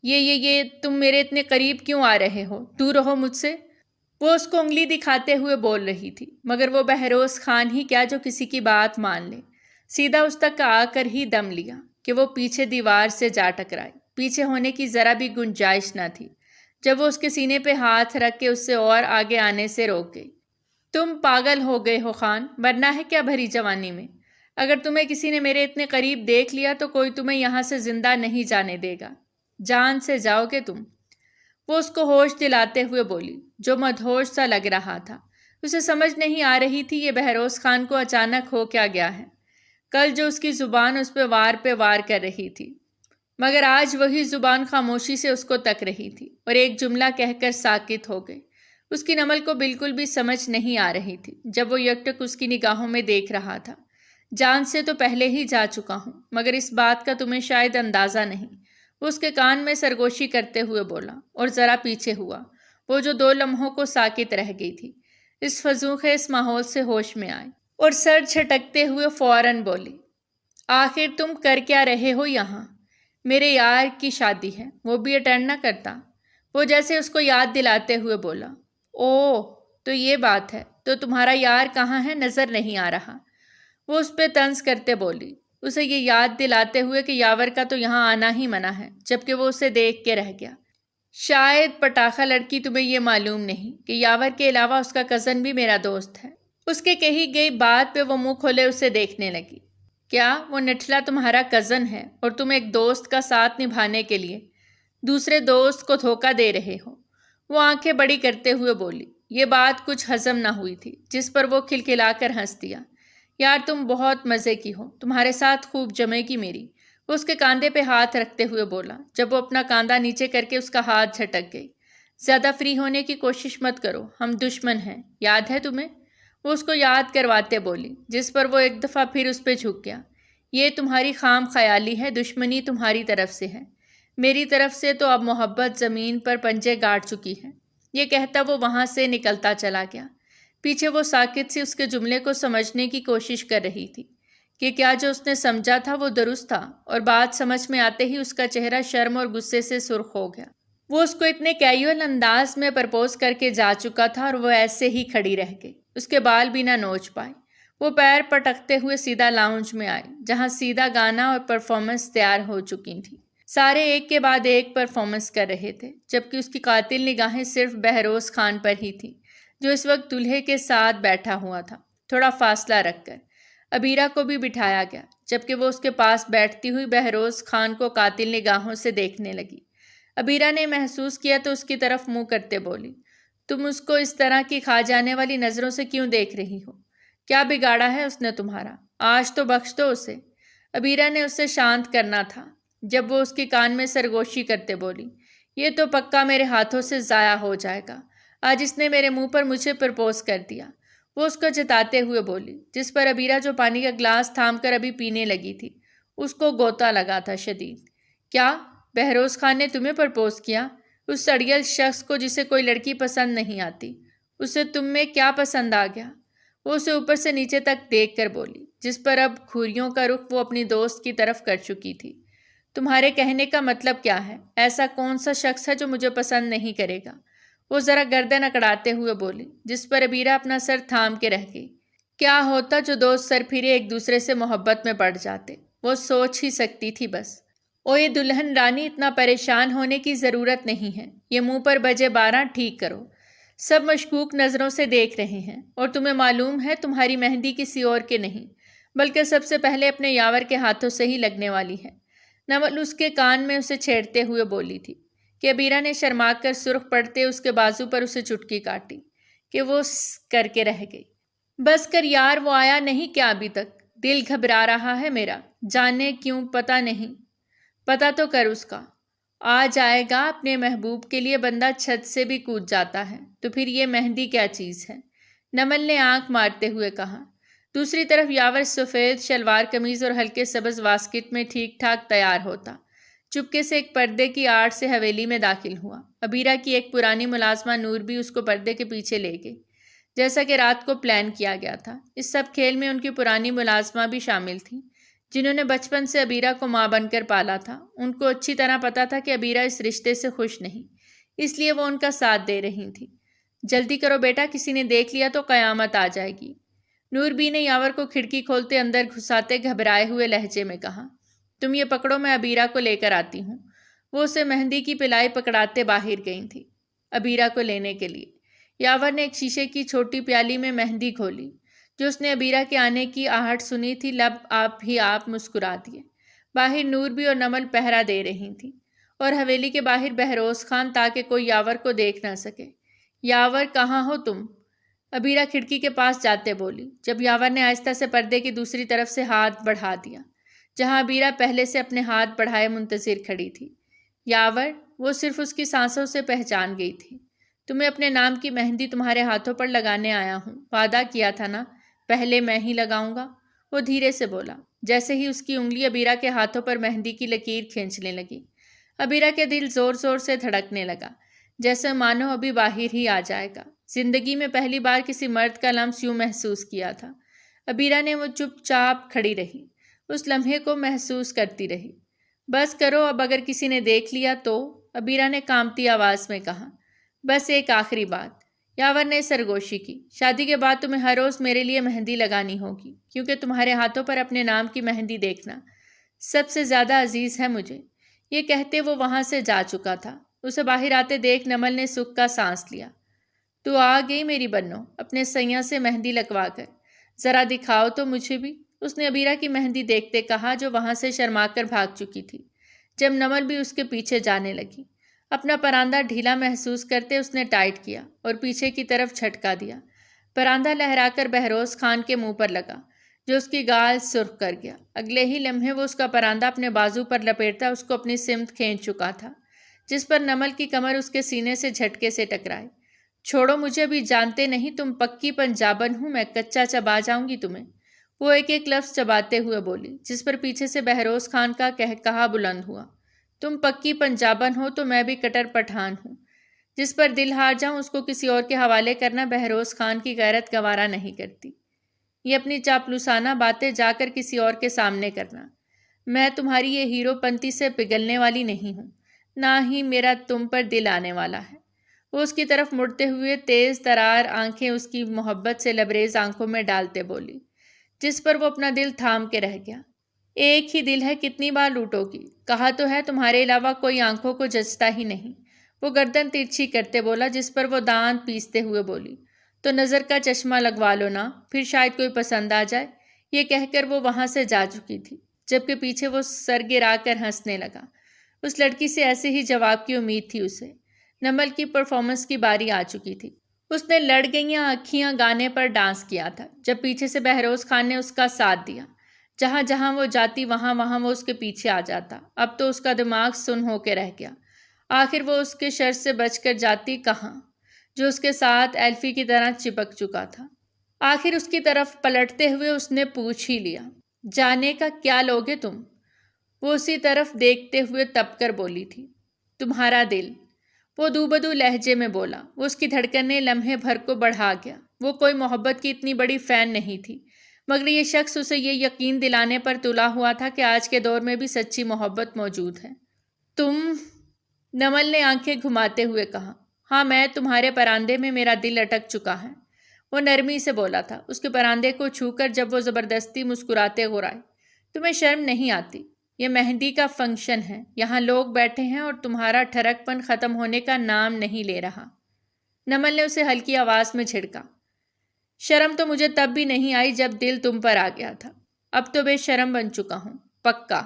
یہ تم میرے اتنے قریب کیوں آ رہے ہو؟ دور رہو مجھ سے۔ وہ اس کو انگلی دکھاتے ہوئے بول رہی تھی، مگر وہ بہروز خان ہی کیا جو کسی کی بات مان لے۔ سیدھا اس تک آ کر ہی دم لیا کہ وہ پیچھے دیوار سے جا ٹکرائی۔ پیچھے ہونے کی ذرا بھی گنجائش نہ تھی جب وہ اس کے سینے پہ ہاتھ رکھ کے اس سے اور آگے آنے سے روک گئی۔ تم پاگل ہو گئے ہو خان، مرنا ہے کیا بھری جوانی میں؟ اگر تمہیں کسی نے میرے اتنے قریب دیکھ لیا تو کوئی تمہیں یہاں سے زندہ نہیں جانے دے گا۔ جان سے جاؤ گے تم۔ وہ اس کو ہوش دلاتے ہوئے بولی، جو مدہوش سا لگ رہا تھا۔ اسے سمجھ نہیں آ رہی تھی یہ بہروز خان کو اچانک ہو کیا گیا ہے۔ کل جو اس کی زبان اس پہ وار کر رہی تھی، مگر آج وہی زبان خاموشی سے اس کو تک رہی تھی اور ایک جملہ کہہ کر ساکت ہو گئی۔ اس کی نمل کو بالکل بھی سمجھ نہیں آ رہی تھی جب وہ یکٹک اس کی نگاہوں میں دیکھ رہا تھا۔ جان سے تو پہلے ہی جا چکا ہوں، مگر اس بات کا تمہیں شاید اندازہ نہیں۔ وہ اس کے کان میں سرگوشی کرتے ہوئے بولا اور ذرا پیچھے ہوا۔ وہ جو 2 لمحوں کو ساکت رہ گئی تھی، اس فضول خیز ماحول سے ہوش میں آئی اور سر جھٹکتے ہوئے فوراً بولی، آخر تم کر کیا رہے ہو یہاں؟ میرے یار کی شادی ہے، وہ بھی اٹینڈ نہ کرتا؟ وہ جیسے اس کو یاد دلاتے ہوئے بولا۔ اوہ، تو یہ بات ہے، تو تمہارا یار کہاں ہے؟ نظر نہیں آ رہا۔ وہ اس پہ طنز کرتے بولی، اسے یہ یاد دلاتے ہوئے کہ یاور کا تو یہاں آنا ہی منع ہے، جبکہ وہ اسے دیکھ کے رہ گیا۔ شاید پٹاخہ لڑکی تمہیں یہ معلوم نہیں کہ یاور کے علاوہ اس کا کزن بھی میرا دوست ہے۔ اس کے کہی گئی بات پہ وہ منہ کھولے اسے دیکھنے لگی۔ کیا وہ نٹھلا تمہارا کزن ہے اور تم ایک دوست کا ساتھ نبھانے کے لیے دوسرے دوست کو دھوکہ دے رہے ہو؟ وہ آنکھیں بڑی کرتے ہوئے بولی۔ یہ بات کچھ ہضم نہ ہوئی تھی، جس پر وہ کھلکھلا کر ہنس دیا۔ یار تم بہت مزے کی ہو، تمہارے ساتھ خوب جمے گی میری۔ وہ اس کے کاندھے پہ ہاتھ رکھتے ہوئے بولا، جب وہ اپنا کاندھا نیچے کر کے اس کا ہاتھ جھٹک گئی۔ زیادہ فری ہونے کی کوشش مت کرو، ہم دشمن ہیں، یاد ہے تمہیں؟ وہ اس کو یاد کرواتے بولی، جس پر وہ ایک دفعہ پھر اس پہ جھک گیا۔ یہ تمہاری خام خیالی ہے، دشمنی تمہاری طرف سے ہے، میری طرف سے تو اب محبت زمین پر پنجے گاڑ چکی ہے۔ یہ کہتا وہ وہاں سے نکلتا چلا گیا۔ پیچھے وہ ساکت سی اس کے جملے کو سمجھنے کی کوشش کر رہی تھی کہ کیا جو اس نے سمجھا تھا وہ درست تھا، اور بات سمجھ میں آتے ہی اس کا چہرہ شرم اور غصے سے سرخ ہو گیا۔ وہ اس کو اتنے کیجول انداز میں پرپوز کر کے جا چکا تھا اور وہ ایسے ہی کھڑی رہ گئی، اس کے بال بھی نہ نوچ پائے۔ وہ پیر پٹکتے ہوئے سیدھا لاؤنج میں آئی، جہاں سیدھا گانا اور پرفارمنس تیار ہو چکی تھی۔ سارے ایک کے بعد ایک پرفارمنس کر رہے تھے، جبکہ اس کی قاتل نگاہیں صرف بہروز خان پر ہی تھیں، جو اس وقت دولہے کے ساتھ بیٹھا ہوا تھا۔ تھوڑا فاصلہ رکھ کر ابیرہ کو بھی بٹھایا گیا، جبکہ وہ اس کے پاس بیٹھتی ہوئی بہروز خان کو قاتل نگاہوں سے دیکھنے لگی۔ ابیرہ نے محسوس کیا تو اس کی طرف منہ کرتے بولی، تم اس کو اس طرح کی کھا جانے والی نظروں سے کیوں دیکھ رہی ہو؟ کیا بگاڑا ہے اس نے تمہارا؟ آج تو بخش دو اسے۔ ابیرہ نے اسے شانت کرنا تھا جب وہ اس کے کان میں سرگوشی کرتے بولی، یہ تو پکا میرے ہاتھوں سے ضائع ہو جائے گا، آج اس نے میرے منہ پر مجھے پرپوز کر دیا۔ وہ اس کو جتاتے ہوئے بولی، جس پر ابیرہ جو پانی کا گلاس تھام کر ابھی پینے لگی تھی، اس کو غوطہ لگا تھا شدید۔ کیا بہروز خان نے تمہیں پرپوز کیا؟ اس سڑیل شخص کو جسے کوئی لڑکی پسند نہیں آتی، اسے تم میں کیا پسند آ گیا؟ وہ اسے اوپر سے نیچے تک دیکھ کر بولی، جس پر اب گھوریوں کا رخ وہ اپنی دوست کی طرف کر چکی تھی۔ تمہارے کہنے کا مطلب کیا ہے؟ ایسا کون سا شخص ہے جو مجھے پسند نہیں کرے گا؟ وہ ذرا گردن اکڑاتے ہوئے بولی، جس پر عبیرہ اپنا سر تھام کے رہ گئی۔ کیا ہوتا جو دوست سر پھرے ایک دوسرے سے محبت میں پڑ جاتے؟ وہ سوچ ہی سکتی تھی بس۔ او یہ دلہن رانی، اتنا پریشان ہونے کی ضرورت نہیں ہے۔ یہ منہ پر بجے 12 ٹھیک کرو۔ سب مشکوک نظروں سے دیکھ رہے ہیں، اور تمہیں معلوم ہے تمہاری مہندی کسی اور کے نہیں بلکہ سب سے پہلے اپنے یاور کے ہاتھوں سے ہی لگنے والی ہے۔ نمل اس کے کان میں اسے چھیڑتے ہوئے بولی تھی کہ عبیرہ نے شرما کر سرخ پڑتے اس کے بازو پر اسے چٹکی کاٹی کہ وہ کر کے رہ گئی۔ بس کر یار، وہ آیا نہیں کیا ابھی تک؟ دل گھبرا رہا ہے میرا، جانے کیوں، پتہ نہیں۔ پتہ تو کر اس کا۔ آ جائے گا۔ اپنے محبوب کے لیے بندہ چھت سے بھی کود جاتا ہے، تو پھر یہ مہندی کیا چیز ہے؟ نمل نے آنکھ مارتے ہوئے کہا۔ دوسری طرف یاور سفید شلوار قمیض اور ہلکے سبز واسکٹ میں ٹھیک ٹھاک تیار ہوتا چپکے سے ایک پردے کی آڑ سے حویلی میں داخل ہوا۔ عبیرہ کی ایک پرانی ملازمہ نور بھی اس کو پردے کے پیچھے لے گئی، جیسا کہ رات کو پلان کیا گیا تھا۔ اس سب کھیل میں ان کی پرانی ملازمہ بھی شامل تھیں، جنہوں نے بچپن سے عبیرہ کو ماں بن کر پالا تھا۔ ان کو اچھی طرح پتا تھا کہ عبیرہ اس رشتے سے خوش نہیں، اس لیے وہ ان کا ساتھ دے رہی تھیں۔ جلدی کرو بیٹا، کسی نے دیکھ لیا تو قیامت آ جائے گی، نور بی نے یاور کو کھڑکی کھولتے اندر گھساتے گھبرائے ہوئے لہجے میں کہا۔ تم یہ پکڑو، میں عبیرہ کو لے کر آتی ہوں۔ وہ اسے مہندی کی پلائی پکڑاتے باہر گئی تھی عبیرہ کو لینے کے لیے۔ یاور نے ایک شیشے کی چھوٹی پیالی میں مہندی گھولی۔ جو اس نے عبیرہ کے آنے کی آہٹ سنی تھی، لب آپ مسکرا دیے۔ باہر نور بھی اور نمل پہرا دے رہی تھی، اور حویلی کے باہر بہروز خان، تاکہ کوئی یاور کو دیکھ نہ سکے۔ یاور، کہاں ہو تم؟ عبیرہ کھڑکی کے پاس جاتے بولی، جب یاور نے آہستہ سے پردے کی دوسری طرف سے ہاتھ بڑھا دیا، جہاں عبیرہ پہلے سے اپنے ہاتھ بڑھائے منتظر کھڑی تھی۔ یاور، وہ صرف اس کی سانسوں سے پہچان گئی تھی۔ تمہیں اپنے نام کی مہندی تمہارے ہاتھوں پر لگانے آیا ہوں، وعدہ کیا تھا نا، پہلے میں ہی لگاؤں گا، وہ دھیرے سے بولا، جیسے ہی اس کی انگلی عبیرہ کے ہاتھوں پر مہندی کی لکیر کھینچنے لگی۔ عبیرہ کے دل زور زور سے دھڑکنے لگا، جیسے مانو ابھی باہر ہی آ جائے گا۔ زندگی میں پہلی بار کسی مرد کا لمس یوں محسوس کیا تھا۔ عبیرہ نے وہ چپ چاپ کھڑی رہی، اس لمحے کو محسوس کرتی رہی۔ بس کرو اب، اگر کسی نے دیکھ لیا تو، عبیرہ نے کانپتی آواز میں کہا۔ بس ایک آخری بات، یاور نے سرگوشی کی، شادی کے بعد تمہیں ہر روز میرے لیے مہندی لگانی ہوگی، کیونکہ تمہارے ہاتھوں پر اپنے نام کی مہندی دیکھنا سب سے زیادہ عزیز ہے مجھے۔ یہ کہتے وہ وہاں سے جا چکا تھا۔ اسے باہر آتے دیکھ نمل نے سکھ کا سانس لیا۔ تو آ گئی میری بنو، اپنے سیاں سے مہندی لگوا کر ذرا دکھاؤ تو مجھے بھی، اس نے عبیرہ کی مہندی دیکھتے کہا، جو وہاں سے شرما کر بھاگ چکی تھی۔ جب نمل بھی اس کے پیچھے جانے لگی، اپنا پراندہ ڈھیلا محسوس کرتے اس نے ٹائٹ کیا اور پیچھے کی طرف جھٹکا دیا۔ پراندہ لہرا کر بہروز خان کے منہ پر لگا، جو اس کی گال سرخ کر گیا۔ اگلے ہی لمحے وہ اس کا پراندہ اپنے بازو پر لپیٹتا اس کو اپنی سمت کھینچ چکا تھا، جس پر نمل کی کمر اس کے سینے سے جھٹکے سے ٹکرائی۔ چھوڑو مجھے، ابھی جانتے نہیں تم پکی پنجابن ہوں، میں کچا چبا جاؤں گی تمہیں، وہ ایک ایک لفظ چباتے ہوئے بولی، جس پر پیچھے سے بہروز خان کا کہا بلند ہوا۔ تم پکی پنجابن ہو تو میں بھی کٹر پٹھان ہوں، جس پر دل ہار جاؤں اس کو کسی اور کے حوالے کرنا بہروز خان کی غیرت گوارا نہیں کرتی۔ یہ اپنی چاپلوسانہ باتیں جا کر کسی اور کے سامنے کرنا۔ میں تمہاری یہ ہیرو پنتی سے پگھلنے والی نہیں ہوں، نہ ہی میرا تم پر دل آنے والا ہے۔ وہ اس کی طرف مڑتے ہوئے تیز ترار آنکھیں اس کی محبت سے لبریز آنکھوں میں ڈالتے بولی، جس پر وہ اپنا دل تھام کے رہ گیا۔ ایک ہی دل ہے، کتنی بار لوٹو گی؟ کہا تو ہے تمہارے علاوہ کوئی آنکھوں کو جچتا ہی نہیں، وہ گردن ترچھی کرتے بولا، جس پر وہ دانت پیستے ہوئے بولی، تو نظر کا چشمہ لگوا لو نا، پھر شاید کوئی پسند آ جائے۔ یہ کہہ کر وہ وہاں سے جا چکی تھی، جبکہ پیچھے وہ سر گرا کر ہنسنے لگا۔ اس لڑکی سے ایسے ہی جواب کی امید تھی اسے۔ نمل کی پرفارمنس کی باری آ چکی تھی۔ اس نے لڑ گئیاں اکھیاں گانے پر ڈانس کیا تھا، جب پیچھے سے بہروز خان نے اس کا ساتھ دیا۔ جہاں جہاں وہ جاتی وہاں وہاں وہ اس کے پیچھے آ جاتا۔ اب تو اس کا دماغ سن ہو کے رہ گیا۔ آخر وہ اس کے شر سے بچ کر جاتی کہاں، جو اس کے ساتھ ایلفی کی طرح چپک چکا تھا۔ آخر اس کی طرف پلٹتے ہوئے اس نے پوچھ ہی لیا، جانے کا کیا لوگے تم؟ وہ اسی طرف دیکھتے ہوئے تپ کر بولی تھی، تمہارا دل۔ وہ دو بدو لہجے میں بولا۔ وہ اس کی دھڑکنیں لمحے بھر کو بڑھا گیا۔ وہ کوئی محبت کی اتنی بڑی فین نہیں تھی، مگر یہ شخص اسے یہ یقین دلانے پر تلا ہوا تھا کہ آج کے دور میں بھی سچی محبت موجود ہے۔ تم، نمل نے آنکھیں گھماتے ہوئے کہا۔ ہاں، میں تمہارے پراندے میں میرا دل اٹک چکا ہے، وہ نرمی سے بولا تھا، اس کے پراندے کو چھو کر جب وہ زبردستی مسکراتے غرائے۔ تمہیں شرم نہیں آتی؟ یہ مہندی کا فنکشن ہے، یہاں لوگ بیٹھے ہیں اور تمہارا ٹھرک پن ختم ہونے کا نام نہیں لے رہا۔ نمل نے اسے ہلکی آواز میں جھڑکا۔ شرم تو مجھے تب بھی نہیں آئی جب دل تم پر آ گیا تھا، اب تو بے شرم بن چکا ہوں، پکا،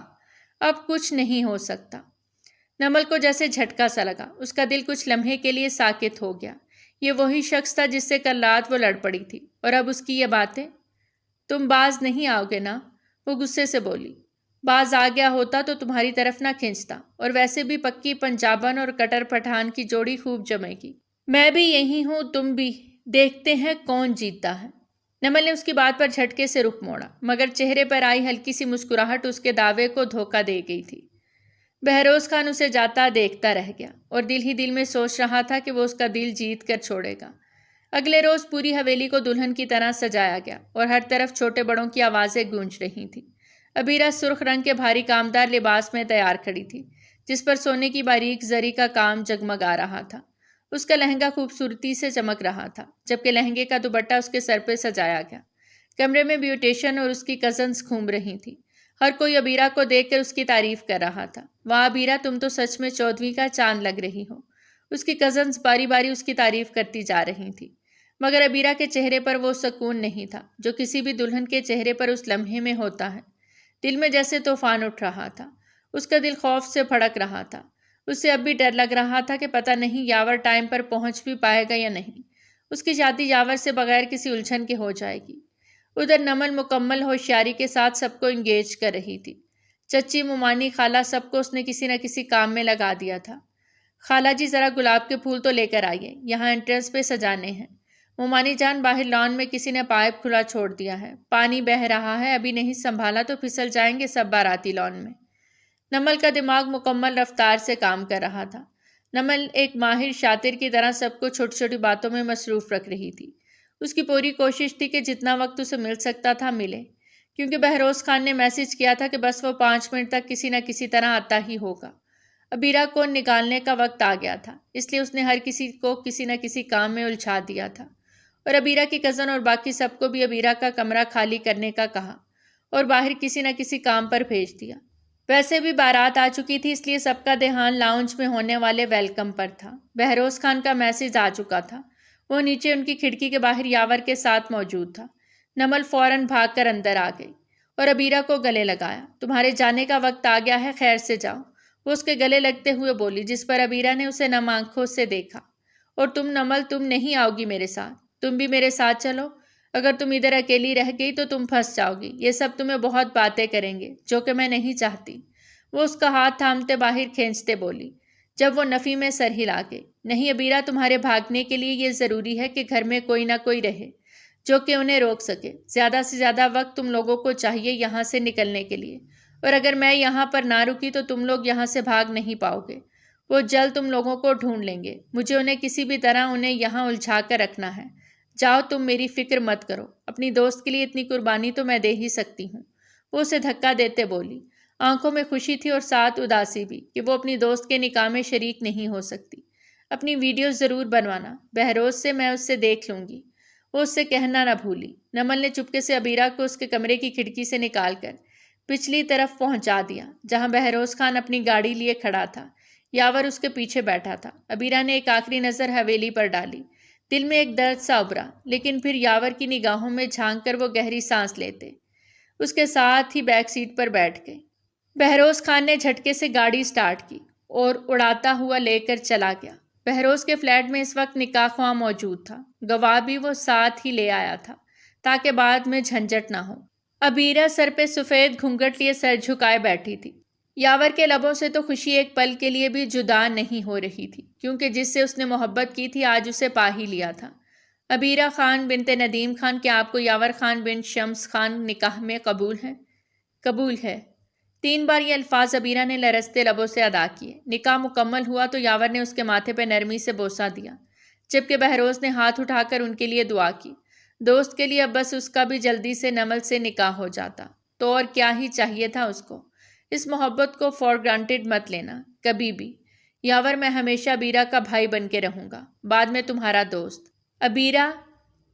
اب کچھ نہیں ہو سکتا۔ نمل کو جیسے جھٹکا سا لگا، اس کا دل کچھ لمحے کے لیے ساکت ہو گیا۔ یہ وہی شخص تھا جس سے کل رات وہ لڑ پڑی تھی، اور اب اس کی یہ باتیں۔ تم باز نہیں آؤ گے نا؟ وہ غصے سے بولی۔ باز آ گیا ہوتا تو تمہاری طرف نہ کھینچتا، اور ویسے بھی پکی پنجابن اور کٹر پٹھان کی جوڑی خوب جمے گی۔ میں بھی یہی ہوں، تم بھی، دیکھتے ہیں کون جیتتا ہے۔ نمل نے اس کی بات پر جھٹکے سے رخ موڑا، مگر چہرے پر آئی ہلکی سی مسکراہٹ اس کے دعوے کو دھوکہ دے گئی تھی۔ بہروز خان اسے جاتا دیکھتا رہ گیا، اور دل ہی دل میں سوچ رہا تھا کہ وہ اس کا دل جیت کر چھوڑے گا۔ اگلے روز پوری حویلی کو دلہن کی طرح سجایا گیا، اور ہر طرف چھوٹے بڑوں کی آوازیں گونج رہی تھیں۔ عبیرہ سرخ رنگ کے بھاری کامدار لباس میں تیار کھڑی تھی، جس پر سونے کی باریک زری کا کام جگمگا رہا تھا۔ اس کا لہنگا خوبصورتی سے چمک رہا تھا، جبکہ لہنگے کا دوپٹہ اس کے سر پہ سجایا گیا۔ کمرے میں بیوٹیشن اور اس کی کزنز گھوم رہی تھیں۔ ہر کوئی عبیرہ کو دیکھ کر اس کی تعریف کر رہا تھا۔ واہ عبیرہ، تم تو سچ میں 14ویں کا چاند لگ رہی ہو۔ اس کی کزنز باری باری اس کی تعریف کرتی جا رہی تھیں، مگر عبیرہ کے چہرے پر وہ سکون نہیں تھا جو کسی بھی دلہن کے چہرے پر اس لمحے میں ہوتا ہے۔ دل میں جیسے طوفان اٹھ رہا تھا، اس کا دل خوف سے بھڑک رہا تھا۔ اسے اب بھی ڈر لگ رہا تھا کہ پتہ نہیں یاور ٹائم پر پہنچ بھی پائے گا یا نہیں۔ اس کی شادی یاور سے بغیر کسی الجھن کے ہو جائے گی۔ ادھر نمل مکمل ہوشیاری کے ساتھ سب کو انگیج کر رہی تھی۔ چچی، مومانی، خالہ، سب کو اس نے کسی نہ کسی کام میں لگا دیا تھا۔ خالہ جی، ذرا گلاب کے پھول تو لے کر آئیے، یہاں انٹرنس پہ سجانے ہیں۔ مومانی جان، باہر لان میں کسی نے پائپ کھلا چھوڑ دیا ہے، پانی بہہ رہا ہے، ابھی نہیں سنبھالا تو پھسل جائیں گے سب باراتی لان میں۔ نمل کا دماغ مکمل رفتار سے کام کر رہا تھا۔ نمل ایک ماہر شاطر کی طرح سب کو چھوٹی چھوٹی باتوں میں مصروف رکھ رہی تھی۔ اس کی پوری کوشش تھی کہ جتنا وقت اسے مل سکتا تھا ملے، کیونکہ بہروز خان نے میسج کیا تھا کہ بس وہ 5 منٹ تک کسی نہ کسی طرح آتا ہی ہوگا۔ عبیرہ کو نکالنے کا وقت آ گیا تھا، اس لیے اس نے ہر کسی کو کسی نہ کسی کام میں الجھا دیا تھا، اور عبیرہ کی کزن اور باقی سب کو بھی عبیرہ کا کمرہ خالی کرنے کا کہا اور باہر کسی نہ کسی کام پر بھیج دیا۔ ویسے بھی بارات آ چکی تھی، اس لیے سب کا دھیان لاؤنج میں ہونے والے ویلکم پر تھا۔ بہروز خان کا میسج آ چکا تھا، وہ نیچے ان کی کھڑکی کے باہر یاور کے ساتھ موجود تھا۔ نمل فوراً بھاگ کر اندر آ گئی اور عبیرہ کو گلے لگایا۔ تمہارے جانے کا وقت آ گیا ہے، خیر سے جاؤ، وہ اس کے گلے لگتے ہوئے بولی، جس پر عبیرہ نے اسے نم آنکھوں سے دیکھا۔ اور تم نمل، تم نہیں آؤ گی میرے ساتھ، تم بھی میرے ساتھ چلو، اگر تم ادھر اکیلی رہ گئی تو تم پھنس جاؤ گی، یہ سب تمہیں بہت باتیں کریں گے جو کہ میں نہیں چاہتی۔ وہ اس کا ہاتھ تھامتے باہر کھینچتے بولی، جب وہ نفی میں سر ہلا گئی۔ نہیں عبیرہ، تمہارے بھاگنے کے لیے یہ ضروری ہے کہ گھر میں کوئی نہ کوئی رہے جو کہ انہیں روک سکے۔ زیادہ سے زیادہ وقت تم لوگوں کو چاہیے یہاں سے نکلنے کے لیے، اور اگر میں یہاں پر نہ رکی تو تم لوگ یہاں سے بھاگ نہیں پاؤ گے۔ وہ جلد تم لوگوں کو ڈھونڈ لیں گے، مجھے انہیں کسی بھی طرح انہیں یہاں الجھا کر رکھنا ہے۔ جاؤ، تم میری فکر مت کرو، اپنی دوست کے لیے اتنی قربانی تو میں دے ہی سکتی ہوں۔ وہ اسے دھکا دیتے بولی، آنکھوں میں خوشی تھی اور ساتھ اداسی بھی کہ وہ اپنی دوست کے نکاح میں شریک نہیں ہو سکتی۔ اپنی ویڈیو ضرور بنوانا، بہروز سے میں اس سے دیکھ لوں گی، وہ اس سے کہنا نہ بھولی۔ نمل نے چپکے سے عبیرہ کو اس کے کمرے کی کھڑکی سے نکال کر پچھلی طرف پہنچا دیا، جہاں بہروز خان اپنی گاڑی لیے کھڑا تھا۔ یاور اس کے پیچھے بیٹھا تھا۔ عبیرہ نے ایک آخری نظر حویلی پر ڈالی، دل میں ایک درد سا ابھرا، لیکن پھر یاور کی نگاہوں میں جھانک کر وہ گہری سانس لیتے اس کے ساتھ ہی بیک سیٹ پر بیٹھ گئے۔ بہروز خان نے جھٹکے سے گاڑی سٹارٹ کی اور اڑاتا ہوا لے کر چلا گیا۔ بہروز کے فلیٹ میں اس وقت نکاح خواہ موجود تھا، گواہ بھی وہ ساتھ ہی لے آیا تھا تاکہ بعد میں جھنجٹ نہ ہو۔ عبیرہ سر پہ سفید گھونگھٹ لیے سر جھکائے بیٹھی تھی۔ یاور کے لبوں سے تو خوشی ایک پل کے لیے بھی جدا نہیں ہو رہی تھی، کیونکہ جس سے اس نے محبت کی تھی آج اسے پا ہی لیا تھا۔ عبیرہ خان بنت ندیم خان، کیا آپ کو یاور خان بن شمس خان نکاح میں قبول ہے؟ قبول ہے، 3 بار یہ الفاظ عبیرہ نے لرزتے لبوں سے ادا کیے۔ نکاح مکمل ہوا تو یاور نے اس کے ماتھے پہ نرمی سے بوسہ دیا، جبکہ بہروز نے ہاتھ اٹھا کر ان کے لیے دعا کی۔ دوست کے لیے اب بس اس کا بھی جلدی سے نمل سے نکاح ہو جاتا تو اور کیا ہی چاہیے تھا اس کو۔ اس محبت کو فار گرانٹیڈ مت لینا کبھی بھی۔ یاور، میں ہمیشہ عبیرہ کا بھائی بن کے رہوں گا، بعد میں تمہارا دوست۔ عبیرہ،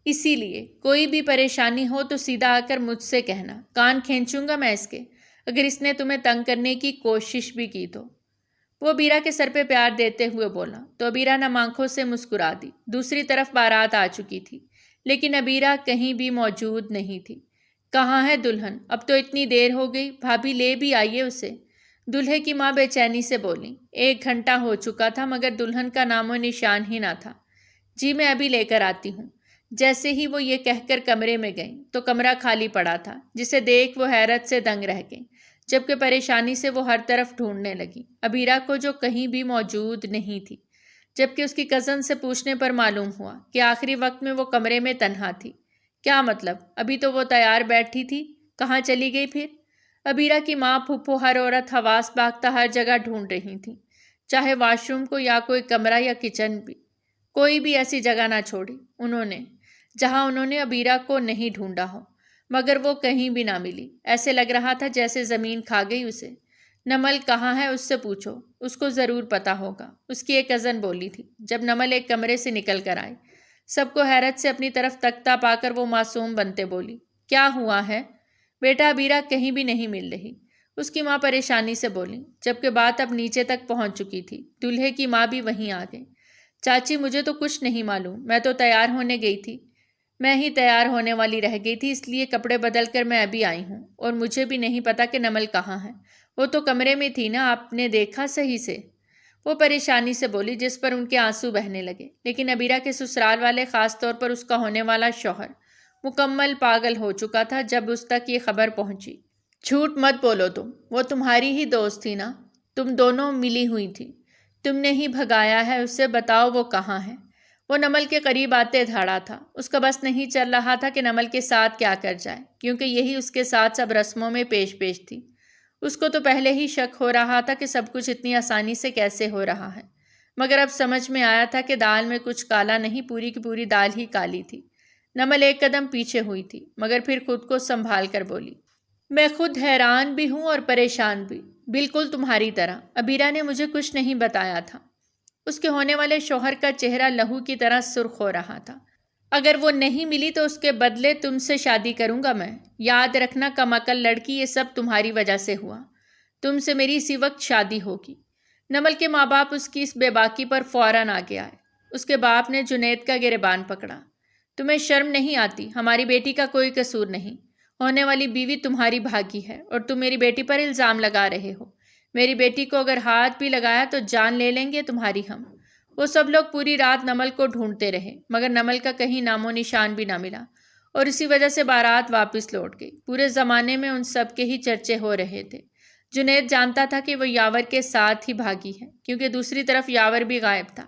اسی لیے کوئی بھی پریشانی ہو تو سیدھا آ کر مجھ سے کہنا، کان کھینچوں گا میں اس کے، اگر اس نے تمہیں تنگ کرنے کی کوشش بھی کی تو۔ وہ عبیرہ کے سر پہ پیار دیتے ہوئے بولا تو عبیرہ نم آنکھوں سے مسکرا دی۔ دوسری طرف بارات آ چکی تھی، لیکن عبیرہ کہیں بھی موجود نہیں تھی۔ کہاں ہے دلہن؟ اب تو اتنی دیر ہو گئی، بھابھی لے بھی آئیے اسے، دلہے کی ماں بے چینی سے بولی۔ 1 گھنٹہ ہو چکا تھا مگر دلہن کا نام و نشان ہی نہ تھا۔ جی میں ابھی لے کر آتی ہوں۔ جیسے ہی وہ یہ کہہ کر کمرے میں گئیں تو کمرہ خالی پڑا تھا، جسے دیکھ وہ حیرت سے دنگ رہ گئیں، جبکہ پریشانی سے وہ ہر طرف ڈھونڈنے لگی عبیرہ کو، جو کہیں بھی موجود نہیں تھی، جبکہ اس کی کزن سے پوچھنے پر معلوم ہوا کہ آخری وقت میں وہ کمرے میں تنہا تھی۔ کیا مطلب؟ ابھی تو وہ تیار بیٹھی تھی، کہاں چلی گئی پھر؟ عبیرہ کی ماں پھپھو ہر عورت حواس باختہ ہر جگہ ڈھونڈ رہی تھی، چاہے واش روم کو یا کوئی کمرہ یا کچن بھی، کوئی بھی ایسی جگہ نہ چھوڑی انہوں نے جہاں انہوں نے عبیرہ کو نہیں ڈھونڈا ہو، مگر وہ کہیں بھی نہ ملی۔ ایسے لگ رہا تھا جیسے زمین کھا گئی اسے۔ نمل کہاں ہے اس سے پوچھو، اس کو ضرور پتا ہوگا، اس کی ایک کزن بولی تھی جب نمل ایک کمرے سے نکل کر آئے۔ سب کو حیرت سے اپنی طرف تکتا پا کر وہ معصوم بنتے بولی، کیا ہوا ہے بیٹا؟ عبیرہ کہیں بھی نہیں مل رہی، اس کی ماں پریشانی سے بولی، جبکہ بات اب نیچے تک پہنچ چکی تھی۔ دلہے کی ماں بھی وہیں آ گئی۔ چاچی مجھے تو کچھ نہیں معلوم، میں تو تیار ہونے گئی تھی، میں ہی تیار ہونے والی رہ گئی تھی، اس لیے کپڑے بدل کر میں ابھی آئی ہوں، اور مجھے بھی نہیں پتا کہ نمل کہاں ہے۔ وہ تو کمرے میں تھی نا، آپ نے دیکھا صحیح سے؟ وہ پریشانی سے بولی، جس پر ان کے آنسو بہنے لگے۔ لیکن عبیرہ کے سسرال والے، خاص طور پر اس کا ہونے والا شوہر، مکمل پاگل ہو چکا تھا جب اس تک یہ خبر پہنچی۔ جھوٹ مت بولو تم، وہ تمہاری ہی دوست تھی نا، تم دونوں ملی ہوئی تھی، تم نے ہی بھگایا ہے اسے، بتاؤ وہ کہاں ہے؟ وہ نمل کے قریب آتے دھاڑا تھا۔ اس کا بس نہیں چل رہا تھا کہ نمل کے ساتھ کیا کر جائے، کیونکہ یہی اس کے ساتھ سب رسموں میں پیش تھی۔ اس کو تو پہلے ہی شک ہو رہا تھا کہ سب کچھ اتنی آسانی سے کیسے ہو رہا ہے، مگر اب سمجھ میں آیا تھا کہ دال میں کچھ کالا نہیں، پوری کی پوری دال ہی کالی تھی۔ نمل 1 قدم پیچھے ہوئی تھی، مگر پھر خود کو سنبھال کر بولی، میں خود حیران بھی ہوں اور پریشان بھی، بالکل تمہاری طرح۔ عبیرہ نے مجھے کچھ نہیں بتایا تھا۔ اس کے ہونے والے شوہر کا چہرہ لہو کی طرح سرخ ہو رہا تھا۔ اگر وہ نہیں ملی تو اس کے بدلے تم سے شادی کروں گا میں، یاد رکھنا کمعقل لڑکی، یہ سب تمہاری وجہ سے ہوا، تم سے میری اسی وقت شادی ہوگی۔ نمل کے ماں باپ اس کی اس بے باکی پر فوراً آگے آئے۔ اس کے باپ نے جنید کا گریبان پکڑا، تمہیں شرم نہیں آتی؟ ہماری بیٹی کا کوئی قصور نہیں، ہونے والی بیوی تمہاری بھاگی ہے اور تم میری بیٹی پر الزام لگا رہے ہو۔ میری بیٹی کو اگر ہاتھ بھی لگایا تو جان لے لیں گے تمہاری ہم۔ وہ سب لوگ پوری رات نمل کو ڈھونڈتے رہے، مگر نمل کا کہیں نام و نشان بھی نہ ملا، اور اسی وجہ سے بارات واپس لوٹ گئی۔ پورے زمانے میں ان سب کے ہی چرچے ہو رہے تھے۔ جنید جانتا تھا کہ وہ یاور کے ساتھ ہی بھاگی ہے، کیونکہ دوسری طرف یاور بھی غائب تھا،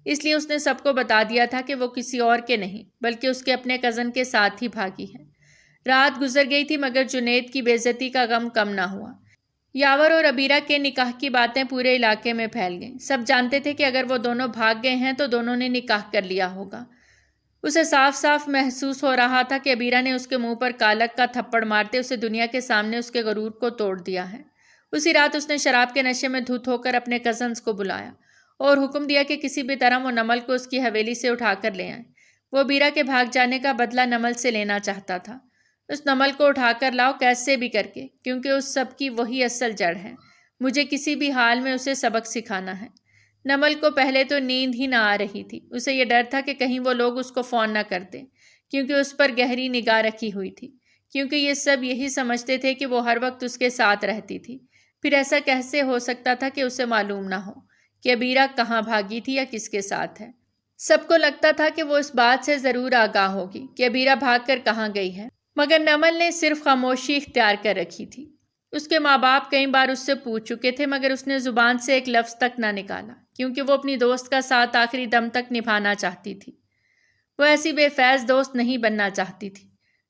اس لیے اس نے سب کو بتا دیا تھا کہ وہ کسی اور کے نہیں بلکہ اس کے اپنے کزن کے ساتھ ہی بھاگی ہے۔ رات گزر گئی تھی مگر جنید کی بے عزتی کا غم کم نہ ہوا۔ یاور اور عبیرہ کے نکاح کی باتیں پورے علاقے میں پھیل گئیں۔ سب جانتے تھے کہ اگر وہ دونوں بھاگ گئے ہیں تو دونوں نے نکاح کر لیا ہوگا۔ اسے صاف صاف محسوس ہو رہا تھا کہ عبیرہ نے اس کے منہ پر کالک کا تھپڑ مارتے اسے دنیا کے سامنے اس کے غرور کو توڑ دیا ہے۔ اسی رات اس نے شراب کے نشے میں دھت ہو کر اپنے کزنز کو بلایا اور حکم دیا کہ کسی بھی طرح وہ نمل کو اس کی حویلی سے اٹھا کر لے آئیں۔ وہ عبیرہ کے بھاگ جانے کا بدلہ نمل سے لینا چاہتا تھا۔ اس نمل کو اٹھا کر لاؤ کیسے بھی کر کے، کیونکہ اس سب کی وہی اصل جڑ ہے۔ مجھے کسی بھی حال میں اسے سبق سکھانا ہے۔ نمل کو پہلے تو نیند ہی نہ آ رہی تھی۔ اسے یہ ڈر تھا کہ کہیں وہ لوگ اس کو فون نہ کر دیں، کیونکہ اس پر گہری نگاہ رکھی ہوئی تھی، کیونکہ یہ سب یہی سمجھتے تھے کہ وہ ہر وقت اس کے ساتھ رہتی تھی۔ پھر ایسا کیسے ہو سکتا تھا کہ اسے معلوم نہ ہو کہ عبیرہ کہاں بھاگی تھی یا کس کے ساتھ ہے؟ سب کو لگتا تھا کہ وہ اس بات سے ضرور آگاہ ہوگی کہ عبیرہ بھاگ کر کہاں گئی ہے، مگر نمل نے صرف خاموشی اختیار کر رکھی تھی۔ اس کے ماں باپ کئی بار اس سے پوچھ چکے تھے مگر اس نے زبان سے ایک لفظ تک نہ نکالا، کیونکہ وہ اپنی دوست کا ساتھ آخری دم تک نبھانا چاہتی تھی۔ وہ ایسی بے فیض دوست نہیں بننا چاہتی تھی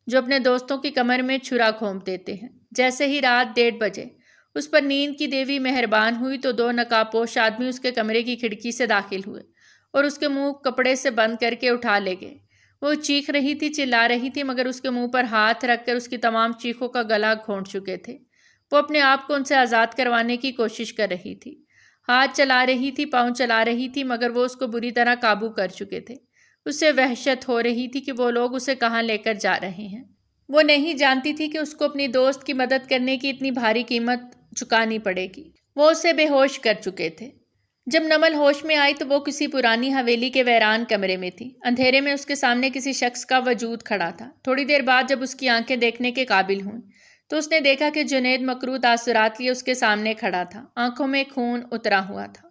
جو اپنے دوستوں کی کمر میں چھرا گھونپ دیتے ہیں۔ جیسے ہی رات 1:30 بجے اس پر نیند کی دیوی مہربان ہوئی تو 2 نقاب آدمی اس کے کمرے کی کھڑکی سے داخل ہوئے اور اس کے منہ کپڑے سے بند کر کے اٹھا لے گئے۔ وہ چیخ رہی تھی، چلا رہی تھی، مگر اس کے منہ پر ہاتھ رکھ کر اس کی تمام چیخوں کا گلا گھونٹ چکے تھے۔ وہ اپنے آپ کو ان سے آزاد کروانے کی کوشش کر رہی تھی، ہاتھ چلا رہی تھی، پاؤں چلا رہی تھی، مگر وہ اس کو بری طرح قابو کر چکے تھے۔ اسے وحشت ہو رہی تھی کہ وہ لوگ اسے کہاں لے کر جا رہے ہیں۔ وہ نہیں جانتی تھی کہ اس کو اپنی دوست کی مدد کرنے کی اتنی بھاری قیمت چکانی پڑے گی۔ وہ اسے بے ہوش کر چکے تھے۔ جب نمل ہوش میں آئی تو وہ کسی پرانی حویلی کے ویران کمرے میں تھی۔ اندھیرے میں اس کے سامنے کسی شخص کا وجود کھڑا تھا۔ تھوڑی دیر بعد جب اس کی آنکھیں دیکھنے کے قابل ہوئیں تو اس نے دیکھا کہ جنید مکروہ تاثرات لیے اس کے سامنے کھڑا تھا، آنکھوں میں خون اترا ہوا تھا۔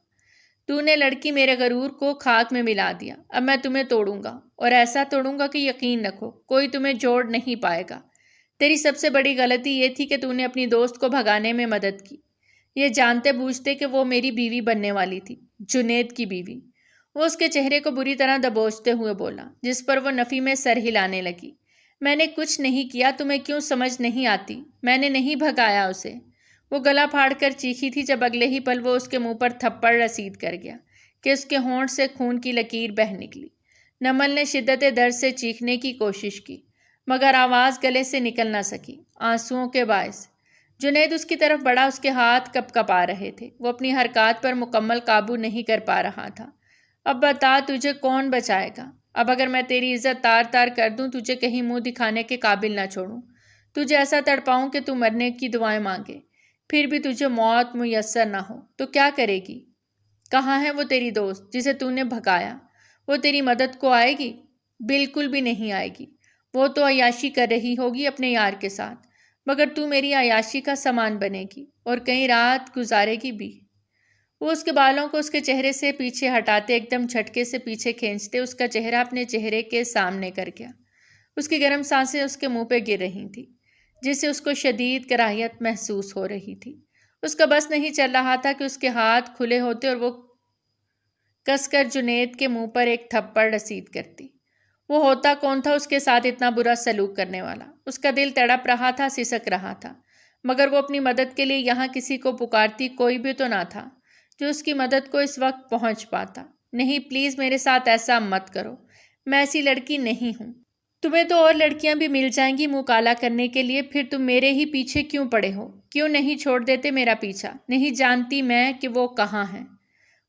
تو نے لڑکی میرے غرور کو خاک میں ملا دیا، اب میں تمہیں توڑوں گا، اور ایسا توڑوں گا کہ یقین رکھو کوئی تمہیں جوڑ نہیں پائے گا۔ تیری سب سے بڑی غلطی یہ تھی کہ تو نے اپنی دوست کو بھگانے میں مدد کی، یہ جانتے بوجھتے کہ وہ میری بیوی بننے والی تھی، جنید کی بیوی۔ وہ اس کے چہرے کو بری طرح دبوچتے ہوئے بولا، جس پر وہ نفی میں سر ہلانے لگی۔ میں نے کچھ نہیں کیا، تمہیں کیوں سمجھ نہیں آتی؟ میں نے نہیں بھگایا اسے۔ وہ گلا پھاڑ کر چیخی تھی جب اگلے ہی پل وہ اس کے منہ پر تھپڑ رسید کر گیا کہ اس کے ہونٹ سے خون کی لکیر بہہ نکلی۔ نمل نے شدت درد سے چیخنے کی کوشش کی، مگر آواز گلے سے نکل نہ سکی، آنسوؤں کے باعث۔ جنید اس کی طرف بڑھا، اس کے ہاتھ کپ کپا رہے تھے، وہ اپنی حرکات پر مکمل قابو نہیں کر پا رہا تھا۔ اب بتا تجھے کون بچائے گا؟ اب اگر میں تیری عزت تار تار کر دوں، تجھے کہیں منہ دکھانے کے قابل نہ چھوڑوں، تجھے ایسا تڑپاؤں کہ تو مرنے کی دعائیں مانگے، پھر بھی تجھے موت میسر نہ ہو تو کیا کرے گی؟ کہاں ہے وہ تیری دوست جسے تو نے بھگایا؟ وہ تیری مدد کو آئے گی؟ بالکل بھی نہیں آئے گی۔ وہ تو عیاشی کر رہی ہوگی اپنے یار کے ساتھ، مگر تو میری عیاشی کا سامان بنے گی اور کئی رات گزارے گی بھی۔ وہ اس کے بالوں کو اس کے چہرے سے پیچھے ہٹاتے، ایک دم جھٹکے سے پیچھے کھینچتے اس کا چہرہ اپنے چہرے کے سامنے کر گیا۔ اس کی گرم سانسیں اس کے منہ پہ گر رہی تھیں، جس سے اس کو شدید کراہیت محسوس ہو رہی تھی۔ اس کا بس نہیں چل رہا تھا کہ اس کے ہاتھ کھلے ہوتے اور وہ کس کر جنید کے منہ پر ایک تھپڑ رسید کرتی۔ وہ ہوتا کون تھا اس کے ساتھ اتنا برا سلوک کرنے والا؟ اس کا دل تڑپ رہا تھا، سسک رہا تھا، مگر وہ اپنی مدد کے لیے یہاں کسی کو پکارتی، کوئی بھی تو نہ تھا جو اس کی مدد کو اس وقت پہنچ پاتا۔ نہیں، پلیز میرے ساتھ ایسا مت کرو، میں ایسی لڑکی نہیں ہوں۔ تمہیں تو اور لڑکیاں بھی مل جائیں گی منہ کالا کرنے کے لیے، پھر تم میرے ہی پیچھے کیوں پڑے ہو؟ کیوں نہیں چھوڑ دیتے میرا پیچھا؟ نہیں جانتی میں کہ وہ کہاں ہیں؟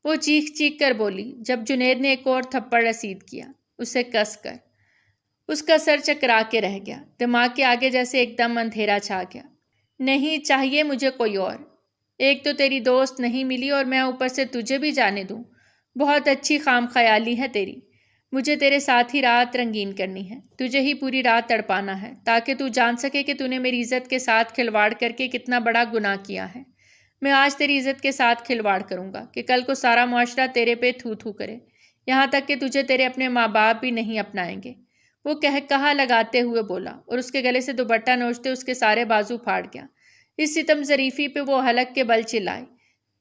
وہ چیخ چیخ کر بولی جب جنید نے ایک اور تھپڑ رسید کیا، اسے کس کر۔ اس کا سر چکرا کے رہ گیا، دماغ کے آگے جیسے ایک دم اندھیرا چھا گیا۔ نہیں چاہیے مجھے کوئی اور، ایک تو تیری دوست نہیں ملی اور میں اوپر سے تجھے بھی جانے دوں؟ بہت اچھی خام خیالی ہے تیری۔ مجھے تیرے ساتھ ہی رات رنگین کرنی ہے، تجھے ہی پوری رات تڑپانا ہے، تاکہ تو جان سکے کہ تو نے میری عزت کے ساتھ کھلواڑ کر کے کتنا بڑا گناہ کیا ہے۔ میں آج تیری عزت کے ساتھ کھلواڑ کروں گا کہ کل کو سارا معاشرہ تیرے پہ تھو تھو کرے، یہاں تک کہ تجھے تیرے اپنے ماں باپ بھی نہیں اپنائیں گے۔ وہ کہا لگاتے ہوئے بولا اور اس کے گلے سے دوپٹہ نوچتے اس کے سارے بازو پھاڑ گیا۔ اس ستم ظریفی پہ وہ حلق کے بل چلائے،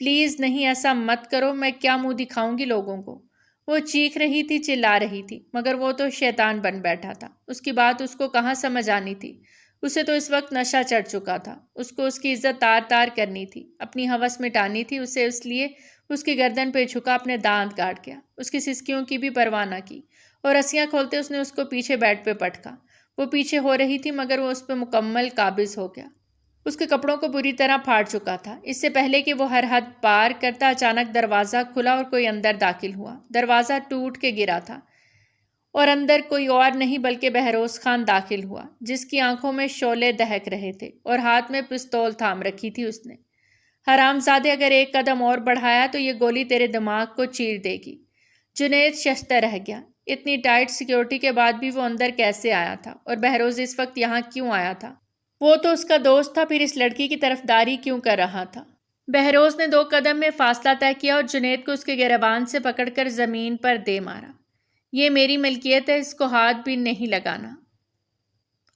پلیز نہیں ایسا مت کرو، میں کیا منہ دکھاؤں گی لوگوں کو؟ وہ چیخ رہی تھی، چلا رہی تھی، مگر وہ تو شیطان بن بیٹھا تھا، اس کی بات اس کو کہاں سمجھ آنی تھی؟ اسے تو اس وقت نشہ چڑھ چکا تھا، اس کو اس کی عزت تار تار کرنی تھی، اپنی ہوس مٹانی تھی۔ اسے اس لیے اس کی گردن پہ جھکا، اپنے دانت کاٹ گیا، اس کی سسکیوں کی بھی پرواہ نہ کی، اور رسیاں کھولتے اس نے اس کو پیچھے بیڈ پہ پٹکا۔ وہ پیچھے ہو رہی تھی مگر وہ اس پہ مکمل قابض ہو گیا، اس کے کپڑوں کو بری طرح پھاڑ چکا تھا۔ اس سے پہلے کہ وہ ہر حد پار کرتا، اچانک دروازہ کھلا اور کوئی اندر داخل ہوا۔ دروازہ ٹوٹ کے گرا تھا اور اندر کوئی اور نہیں بلکہ بہروز خان داخل ہوا، جس کی آنکھوں میں شعلے دہک رہے تھے اور ہاتھ میں پستول تھام رکھی تھی اس نے۔ حرام زادے، اگر ایک قدم اور بڑھایا تو یہ گولی تیرے دماغ کو چیر دے گی۔ جنید ششدر رہ گیا، اتنی ٹائٹ سیکیورٹی کے بعد بھی وہ اندر کیسے آیا تھا، اور بہروز اس وقت یہاں کیوں آیا تھا؟ وہ تو اس کا دوست تھا، پھر اس لڑکی کی طرفداری کیوں کر رہا تھا؟ بہروز نے 2 قدم میں فاصلہ طے کیا اور جنید کو اس کے گریبان سے پکڑ کر زمین پر دے مارا۔ یہ میری ملکیت ہے، اس کو ہاتھ بھی نہیں لگانا۔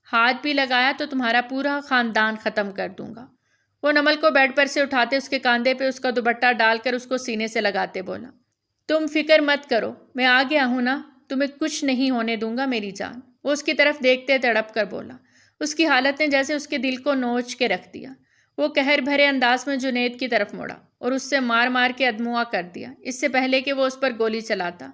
ہاتھ بھی لگایا تو تمہارا پورا خاندان ختم کر دوں گا۔ وہ نمل کو بیڈ پر سے اٹھاتے اس کے کاندھے پہ اس کا دوپٹہ ڈال کر اس کو سینے سے لگاتے بولا، تم فکر مت کرو، میں آ گیا ہوں نا، تمہیں کچھ نہیں ہونے دوں گا میری جان۔ وہ اس کی طرف دیکھتے تڑپ کر بولا، اس کی حالت نے جیسے اس کے دل کو نوچ کے رکھ دیا۔ وہ قہر بھرے انداز میں جنید کی طرف مڑا اور اس سے مار مار کے ادموا کر دیا، اس سے پہلے کہ وہ اس پر گولی چلاتا۔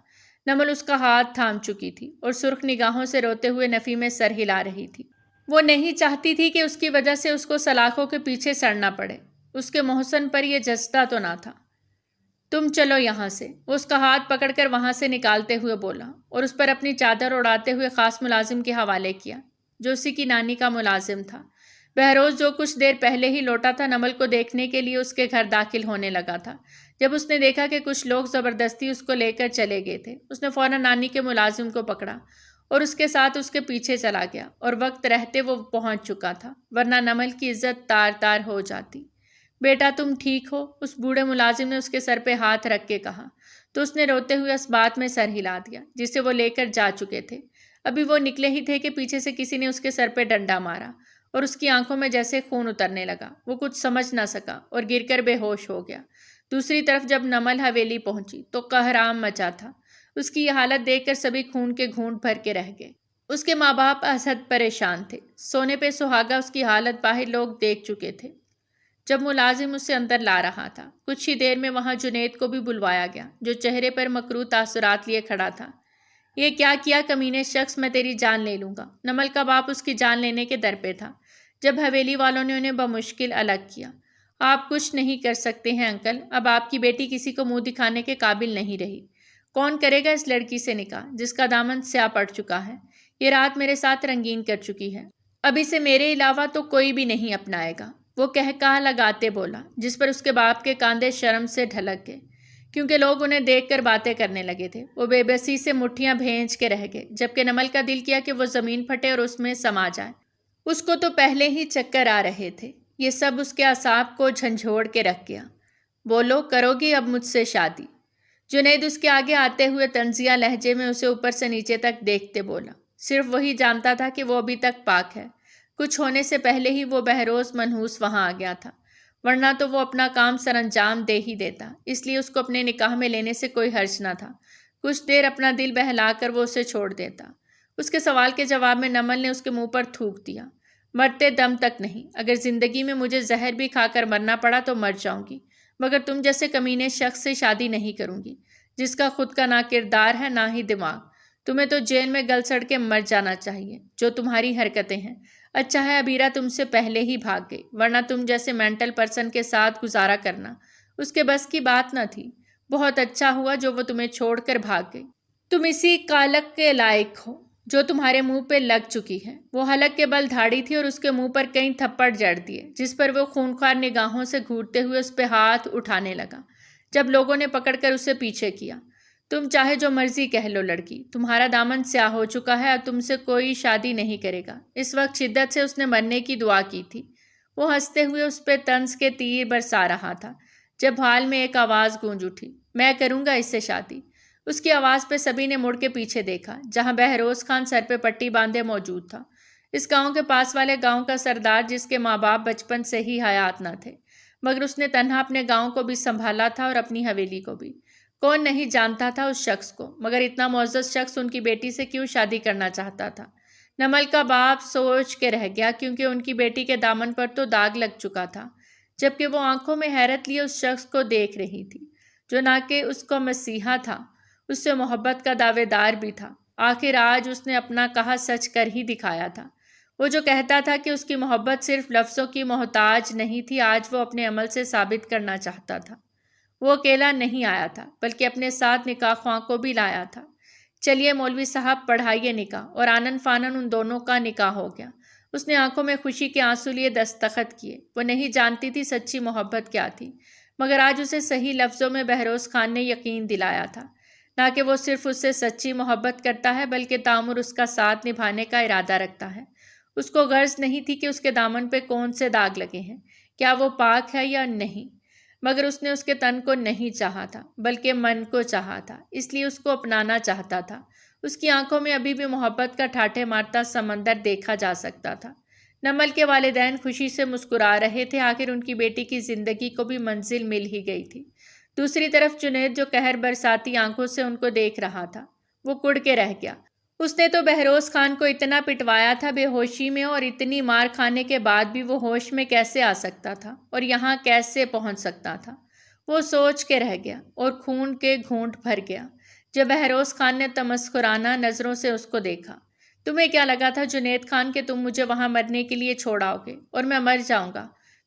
نمل اس کا ہاتھ تھام چکی تھی اور سرخ نگاہوں سے روتے ہوئے نفی میں سر ہلا رہی تھی۔ وہ نہیں چاہتی تھی کہ اس کی وجہ سے اس کو سلاخوں کے پیچھے سڑنا پڑے۔ اس کے محسن پر یہ جچتا تو نہ تھا۔ تم چلو یہاں سے، وہ اس کا ہاتھ پکڑ کر وہاں سے نکالتے ہوئے بولا اور اس پر اپنی چادر اڑاتے ہوئے خاص ملازم کے حوالے کیا جو اسی کی نانی کا ملازم تھا۔ بہروز جو کچھ دیر پہلے ہی لوٹا تھا نمل کو دیکھنے کے لیے اس کے گھر داخل ہونے لگا تھا۔ جب اس نے دیکھا کہ کچھ لوگ زبردستی اس کو لے کر چلے گئے تھے، اس نے فوراً نانی کے ملازم کو پکڑا اور اس کے ساتھ اس کے پیچھے چلا گیا، اور وقت رہتے وہ پہنچ چکا تھا، ورنہ نمل کی عزت تار تار ہو جاتی۔ بیٹا تم ٹھیک ہو؟ اس بوڑھے ملازم نے اس کے سر پہ ہاتھ رکھ کے کہا، تو اس نے روتے ہوئے اس بات میں سر ہلا دیا جسے وہ لے کر جا چکے تھے۔ ابھی وہ نکلے ہی تھے کہ پیچھے سے کسی نے اس کے سر پہ ڈنڈا مارا اور اس کی آنکھوں میں جیسے خون اترنے لگا۔ وہ کچھ سمجھ نہ سکا اور گر کر بے ہوش ہو گیا۔ دوسری طرف جب نمل حویلی پہنچی تو قہرام مچا تھا۔ اس کی یہ حالت دیکھ کر سبھی خون کے گھونٹ بھر کے رہ گئے۔ اس کے ماں باپ ازحد پریشان تھے۔ سونے پہ سہاگا اس کی حالت باہر لوگ دیکھ چکے تھے جب ملازم اسے اندر لا رہا تھا۔ کچھ ہی دیر میں وہاں جنید کو بھی بلوایا گیا جو چہرے پر مکروہ تاثرات لیے کھڑا تھا۔ یہ کیا کمینے شخص، میں تیری جان لے لوں گا۔ نمل کا باپ اس کی جان لینے کے در پہ تھا جب حویلی والوں نے انہیں بمشکل الگ کیا۔ آپ کچھ نہیں کر سکتے ہیں انکل، اب آپ کی بیٹی کسی کو منہ دکھانے کے قابل نہیں رہی۔ کون کرے گا اس لڑکی سے نکاح جس کا دامن سیاہ پڑ چکا ہے؟ یہ رات میرے ساتھ رنگین کر چکی ہے، اب اسے میرے علاوہ تو کوئی بھی نہیں اپنائے گا۔ وہ کہا لگاتے بولا، جس پر اس کے باپ کے کاندھے شرم سے ڈھلک گئے کیونکہ لوگ انہیں دیکھ کر باتیں کرنے لگے تھے۔ وہ بے بسی سے مٹھیاں بھینج کے رہ گئے جبکہ نمل کا دل کیا کہ وہ زمین پھٹے اور اس میں سما جائے۔ اس کو تو پہلے ہی چکر آ رہے تھے۔ یہ سب اس کے اعصاب کو جھنجھوڑ کے رکھ گیا۔ بولو، کرو گی اب مجھ سے شادی؟ جنید اس کے آگے آتے ہوئے طنزیہ لہجے میں اسے اوپر سے نیچے تک دیکھتے بولا۔ صرف وہی جانتا تھا کہ وہ ابھی تک پاک ہے۔ کچھ ہونے سے پہلے ہی وہ بہروز منحوس وہاں آ گیا تھا، ورنہ تو وہ اپنا کام سر انجام دے ہی دیتا، اس لیے اس کو اپنے نکاح میں لینے سے کوئی حرج نہ تھا۔ کچھ دیر اپنا دل بہلا کر وہ اسے چھوڑ دیتا۔ اس کے سوال کے جواب میں نمل نے اس کے منہ پر تھوک دیا، مرتے دم تک نہیں۔ اگر زندگی میں مجھے زہر بھی کھا کر مرنا پڑا تو مر جاؤں گی، مگر تم جیسے کمینے شخص سے شادی نہیں کروں گی جس کا خود کا نہ کردار ہے نہ ہی دماغ۔ تمہیں تو جیل میں گل سڑ کے مر جانا چاہیے جو تمہاری حرکتیں ہیں۔ اچھا ہے ابیرہ تم سے پہلے ہی بھاگ گئی، ورنہ تم جیسے مینٹل پرسن کے ساتھ گزارا کرنا اس کے بس کی بات نہ تھی۔ بہت اچھا ہوا جو وہ تمہیں چھوڑ کر بھاگ گئی۔ تم اسی کالک کے لائق ہو جو تمہارے منہ پہ لگ چکی ہے۔ وہ حلق کے بل دھاڑی تھی اور اس کے منہ پر کئی تھپڑ جڑ دیے، جس پر وہ خونخوار نگاہوں سے گھورتے ہوئے اس پہ ہاتھ اٹھانے لگا جب لوگوں نے پکڑ کر اسے پیچھے کیا۔ تم چاہے جو مرضی کہہ لو لڑکی، تمہارا دامن سیاہ ہو چکا ہے، اب تم سے کوئی شادی نہیں کرے گا۔ اس وقت شدت سے اس نے مرنے کی دعا کی تھی۔ وہ ہنستے ہوئے اس پہ طنز کے تیر برسا رہا تھا جب حال میں ایک آواز گونج اٹھی، میں کروں گا اس سے شادی۔ اس کی آواز پہ سبھی نے مڑ کے پیچھے دیکھا جہاں بہروز خان سر پہ پٹی باندھے موجود تھا، اس گاؤں کے پاس والے گاؤں کا سردار جس کے ماں باپ بچپن سے ہی حیات نہ تھے، مگر اس نے تنہا اپنے گاؤں کو بھی سنبھالا تھا اور اپنی حویلی کو بھی۔ کون نہیں جانتا تھا اس شخص کو، مگر اتنا معزز شخص ان کی بیٹی سے کیوں شادی کرنا چاہتا تھا؟ نمل کا باپ سوچ کے رہ گیا کیونکہ ان کی بیٹی کے دامن پر تو داغ لگ چکا تھا، جبکہ وہ آنکھوں میں حیرت لیے اس شخص کو دیکھ رہی تھی جو نہ کہ اس کو مسیحا تھا، اس سے محبت کا دعوے دار بھی تھا۔ آخر آج اس نے اپنا کہا سچ کر ہی دکھایا تھا۔ وہ جو کہتا تھا کہ اس کی محبت صرف لفظوں کی محتاج نہیں تھی، آج وہ اپنے عمل سے ثابت کرنا چاہتا تھا۔ وہ اکیلا نہیں آیا تھا بلکہ اپنے ساتھ نکاح خواہ کو بھی لایا تھا۔ چلیے مولوی صاحب پڑھائیے نکاح، اور آنن فانن ان دونوں کا نکاح ہو گیا۔ اس نے آنکھوں میں خوشی کے آنسو لیے دستخط کیے۔ وہ نہیں جانتی تھی سچی محبت کیا تھی، مگر آج اسے صحیح لفظوں میں بہروز خان نے یقین دلایا تھا، نہ کہ وہ صرف اس سے سچی محبت کرتا ہے بلکہ تعمر اس کا ساتھ نبھانے کا ارادہ رکھتا ہے۔ اس کو غرض نہیں تھی کہ اس کے دامن پہ کون سے داغ لگے ہیں، کیا وہ پاک ہے یا نہیں، مگر اس نے اس کے تن کو نہیں چاہا تھا بلکہ من کو چاہا تھا، اس لیے اس کو اپنانا چاہتا تھا۔ اس کی آنکھوں میں ابھی بھی محبت کا ٹھاٹھے مارتا سمندر دیکھا جا سکتا تھا۔ نمل کے والدین خوشی سے مسکرا رہے تھے، آخر ان کی بیٹی کی زندگی کو بھی منزل مل ہی گئی تھی۔ دوسری طرف جنید جو قہر برساتی آنکھوں سے ان کو دیکھ رہا تھا، وہ کڑ کے رہ گیا۔ اس نے تو بہروز خان کو اتنا پٹوایا تھا بے ہوشی میں، اور اتنی مار کھانے کے بعد بھی وہ ہوش میں کیسے آ سکتا تھا اور یہاں کیسے پہنچ سکتا تھا؟ وہ سوچ کے رہ گیا اور خون کے گھونٹ بھر گیا جب بہروز خان نے تمسخرانہ نظروں سے اس کو دیکھا۔ تمہیں کیا لگا تھا جنید خان کہ تم مجھے وہاں مرنے کے لیے چھوڑ آؤ گے اور میں مر جاؤں گا؟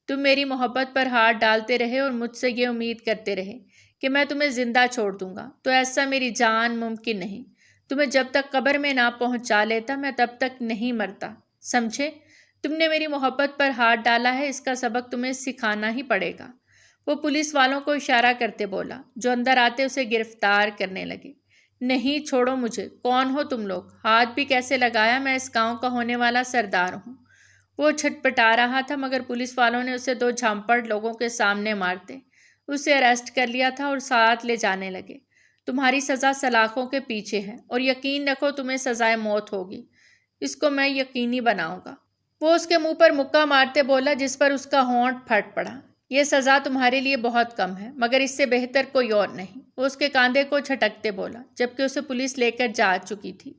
تم میری محبت پر ہاتھ ڈالتے رہے اور مجھ سے یہ امید کرتے رہے کہ میں تمہیں زندہ چھوڑ دوں گا، تو ایسا میری جان ممکن نہیں۔ تمہیں جب تک قبر میں نہ پہنچا لیتا میں تب تک نہیں مرتا، سمجھے؟ تم نے میری محبت پر ہاتھ ڈالا ہے، اس کا سبق تمہیں سکھانا ہی پڑے گا۔ وہ پولیس والوں کو اشارہ کرتے بولا جو اندر آتے اسے گرفتار کرنے لگے۔ نہیں، چھوڑو مجھے، کون ہو تم لوگ؟ ہاتھ بھی کیسے لگایا؟ میں اس گاؤں کا ہونے والا سردار ہوں۔ وہ چھٹپٹا رہا تھا مگر پولیس والوں نے اسے 2 جھامپڑ لوگوں کے سامنے مارتے اسے اریسٹ کر لیا تھا اور ساتھ لے جانے لگے۔ تمہاری سزا سلاخوں کے پیچھے ہے اور یقین رکھو تمہیں سزائے موت ہوگی، اس کو میں یقینی بناؤں گا۔ وہ اس کے منہ پر مکہ مارتے بولا جس پر اس کا ہونٹ پھٹ پڑا۔ یہ سزا تمہارے لیے بہت کم ہے مگر اس سے بہتر کوئی اور نہیں، وہ اس کے کاندھے کو جھٹکتے بولا جبکہ اسے پولیس لے کر جا چکی تھی۔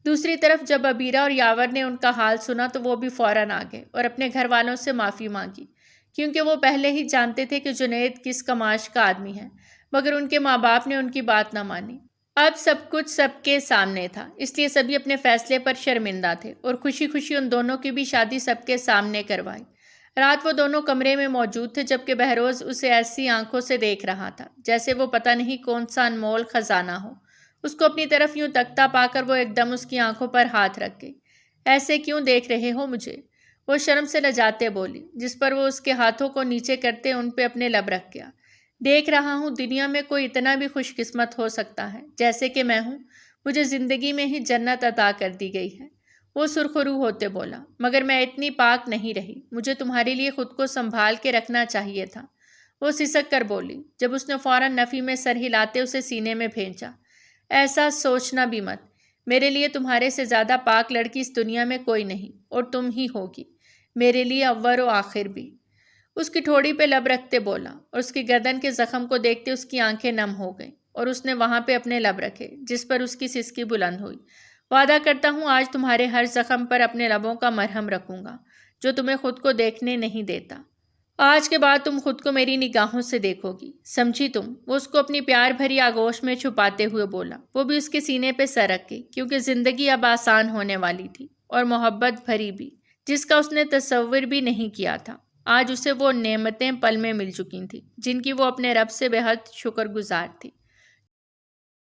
دوسری طرف جب عبیرہ اور یاور نے ان کا حال سنا تو وہ بھی فوراً آ گئے اور اپنے گھر والوں سے معافی مانگی، کیونکہ وہ پہلے ہی جانتے تھے کہ جنید کس کماش کا آدمی ہے، مگر ان کے ماں باپ نے ان کی بات نہ مانی۔ اب سب کچھ سب کے سامنے تھا، اس لیے سبھی اپنے فیصلے پر شرمندہ تھے اور خوشی خوشی ان دونوں کی بھی شادی سب کے سامنے کروائی۔ رات وہ دونوں کمرے میں موجود تھے جبکہ بہروز اسے ایسی آنکھوں سے دیکھ رہا تھا جیسے وہ پتہ نہیں کون سا انمول خزانہ ہو۔ اس کو اپنی طرف یوں تکتا پا کر وہ ایک دم اس کی آنکھوں پر ہاتھ رکھ گئی۔ ایسے کیوں دیکھ رہے ہو مجھے؟ وہ شرم سے لجاتے بولی، جس پر وہ اس کے ہاتھوں کو نیچے کرتے ان پہ اپنے لب رکھ گیا۔ دیکھ رہا ہوں دنیا میں کوئی اتنا بھی خوش قسمت ہو سکتا ہے جیسے کہ میں ہوں، مجھے زندگی میں ہی جنت عطا کر دی گئی ہے۔ وہ سرخرو ہوتے بولا، مگر میں اتنی پاک نہیں رہی، مجھے تمہارے لیے خود کو سنبھال کے رکھنا چاہیے تھا۔ وہ سسک کر بولی جب اس نے فوراً نفی میں سر ہلاتے اسے سینے میں بھینچا۔ ایسا سوچنا بھی مت، میرے لیے تمہارے سے زیادہ پاک لڑکی اس دنیا میں کوئی نہیں، اور تم ہی ہوگی میرے لیے اول و آخر بھی۔ اس کی ٹھوڑی پہ لب رکھتے بولا اور اس کی گردن کے زخم کو دیکھتے اس کی آنکھیں نم ہو گئیں اور اس نے وہاں پہ اپنے لب رکھے جس پر اس کی سسکی بلند ہوئی۔ وعدہ کرتا ہوں آج تمہارے ہر زخم پر اپنے لبوں کا مرہم رکھوں گا جو تمہیں خود کو دیکھنے نہیں دیتا۔ آج کے بعد تم خود کو میری نگاہوں سے دیکھو گی، سمجھی تم؟ وہ اس کو اپنی پیار بھری آغوش میں چھپاتے ہوئے بولا، وہ بھی اس کے سینے پہ سر رکھ کے، کیونکہ زندگی اب آسان ہونے والی تھی اور محبت بھری بھی، جس کا اس نے تصور بھی نہیں کیا تھا۔ آج اسے وہ نعمتیں پل میں مل چکی تھیں جن کی وہ اپنے رب سے بے حد شکر گزار تھی۔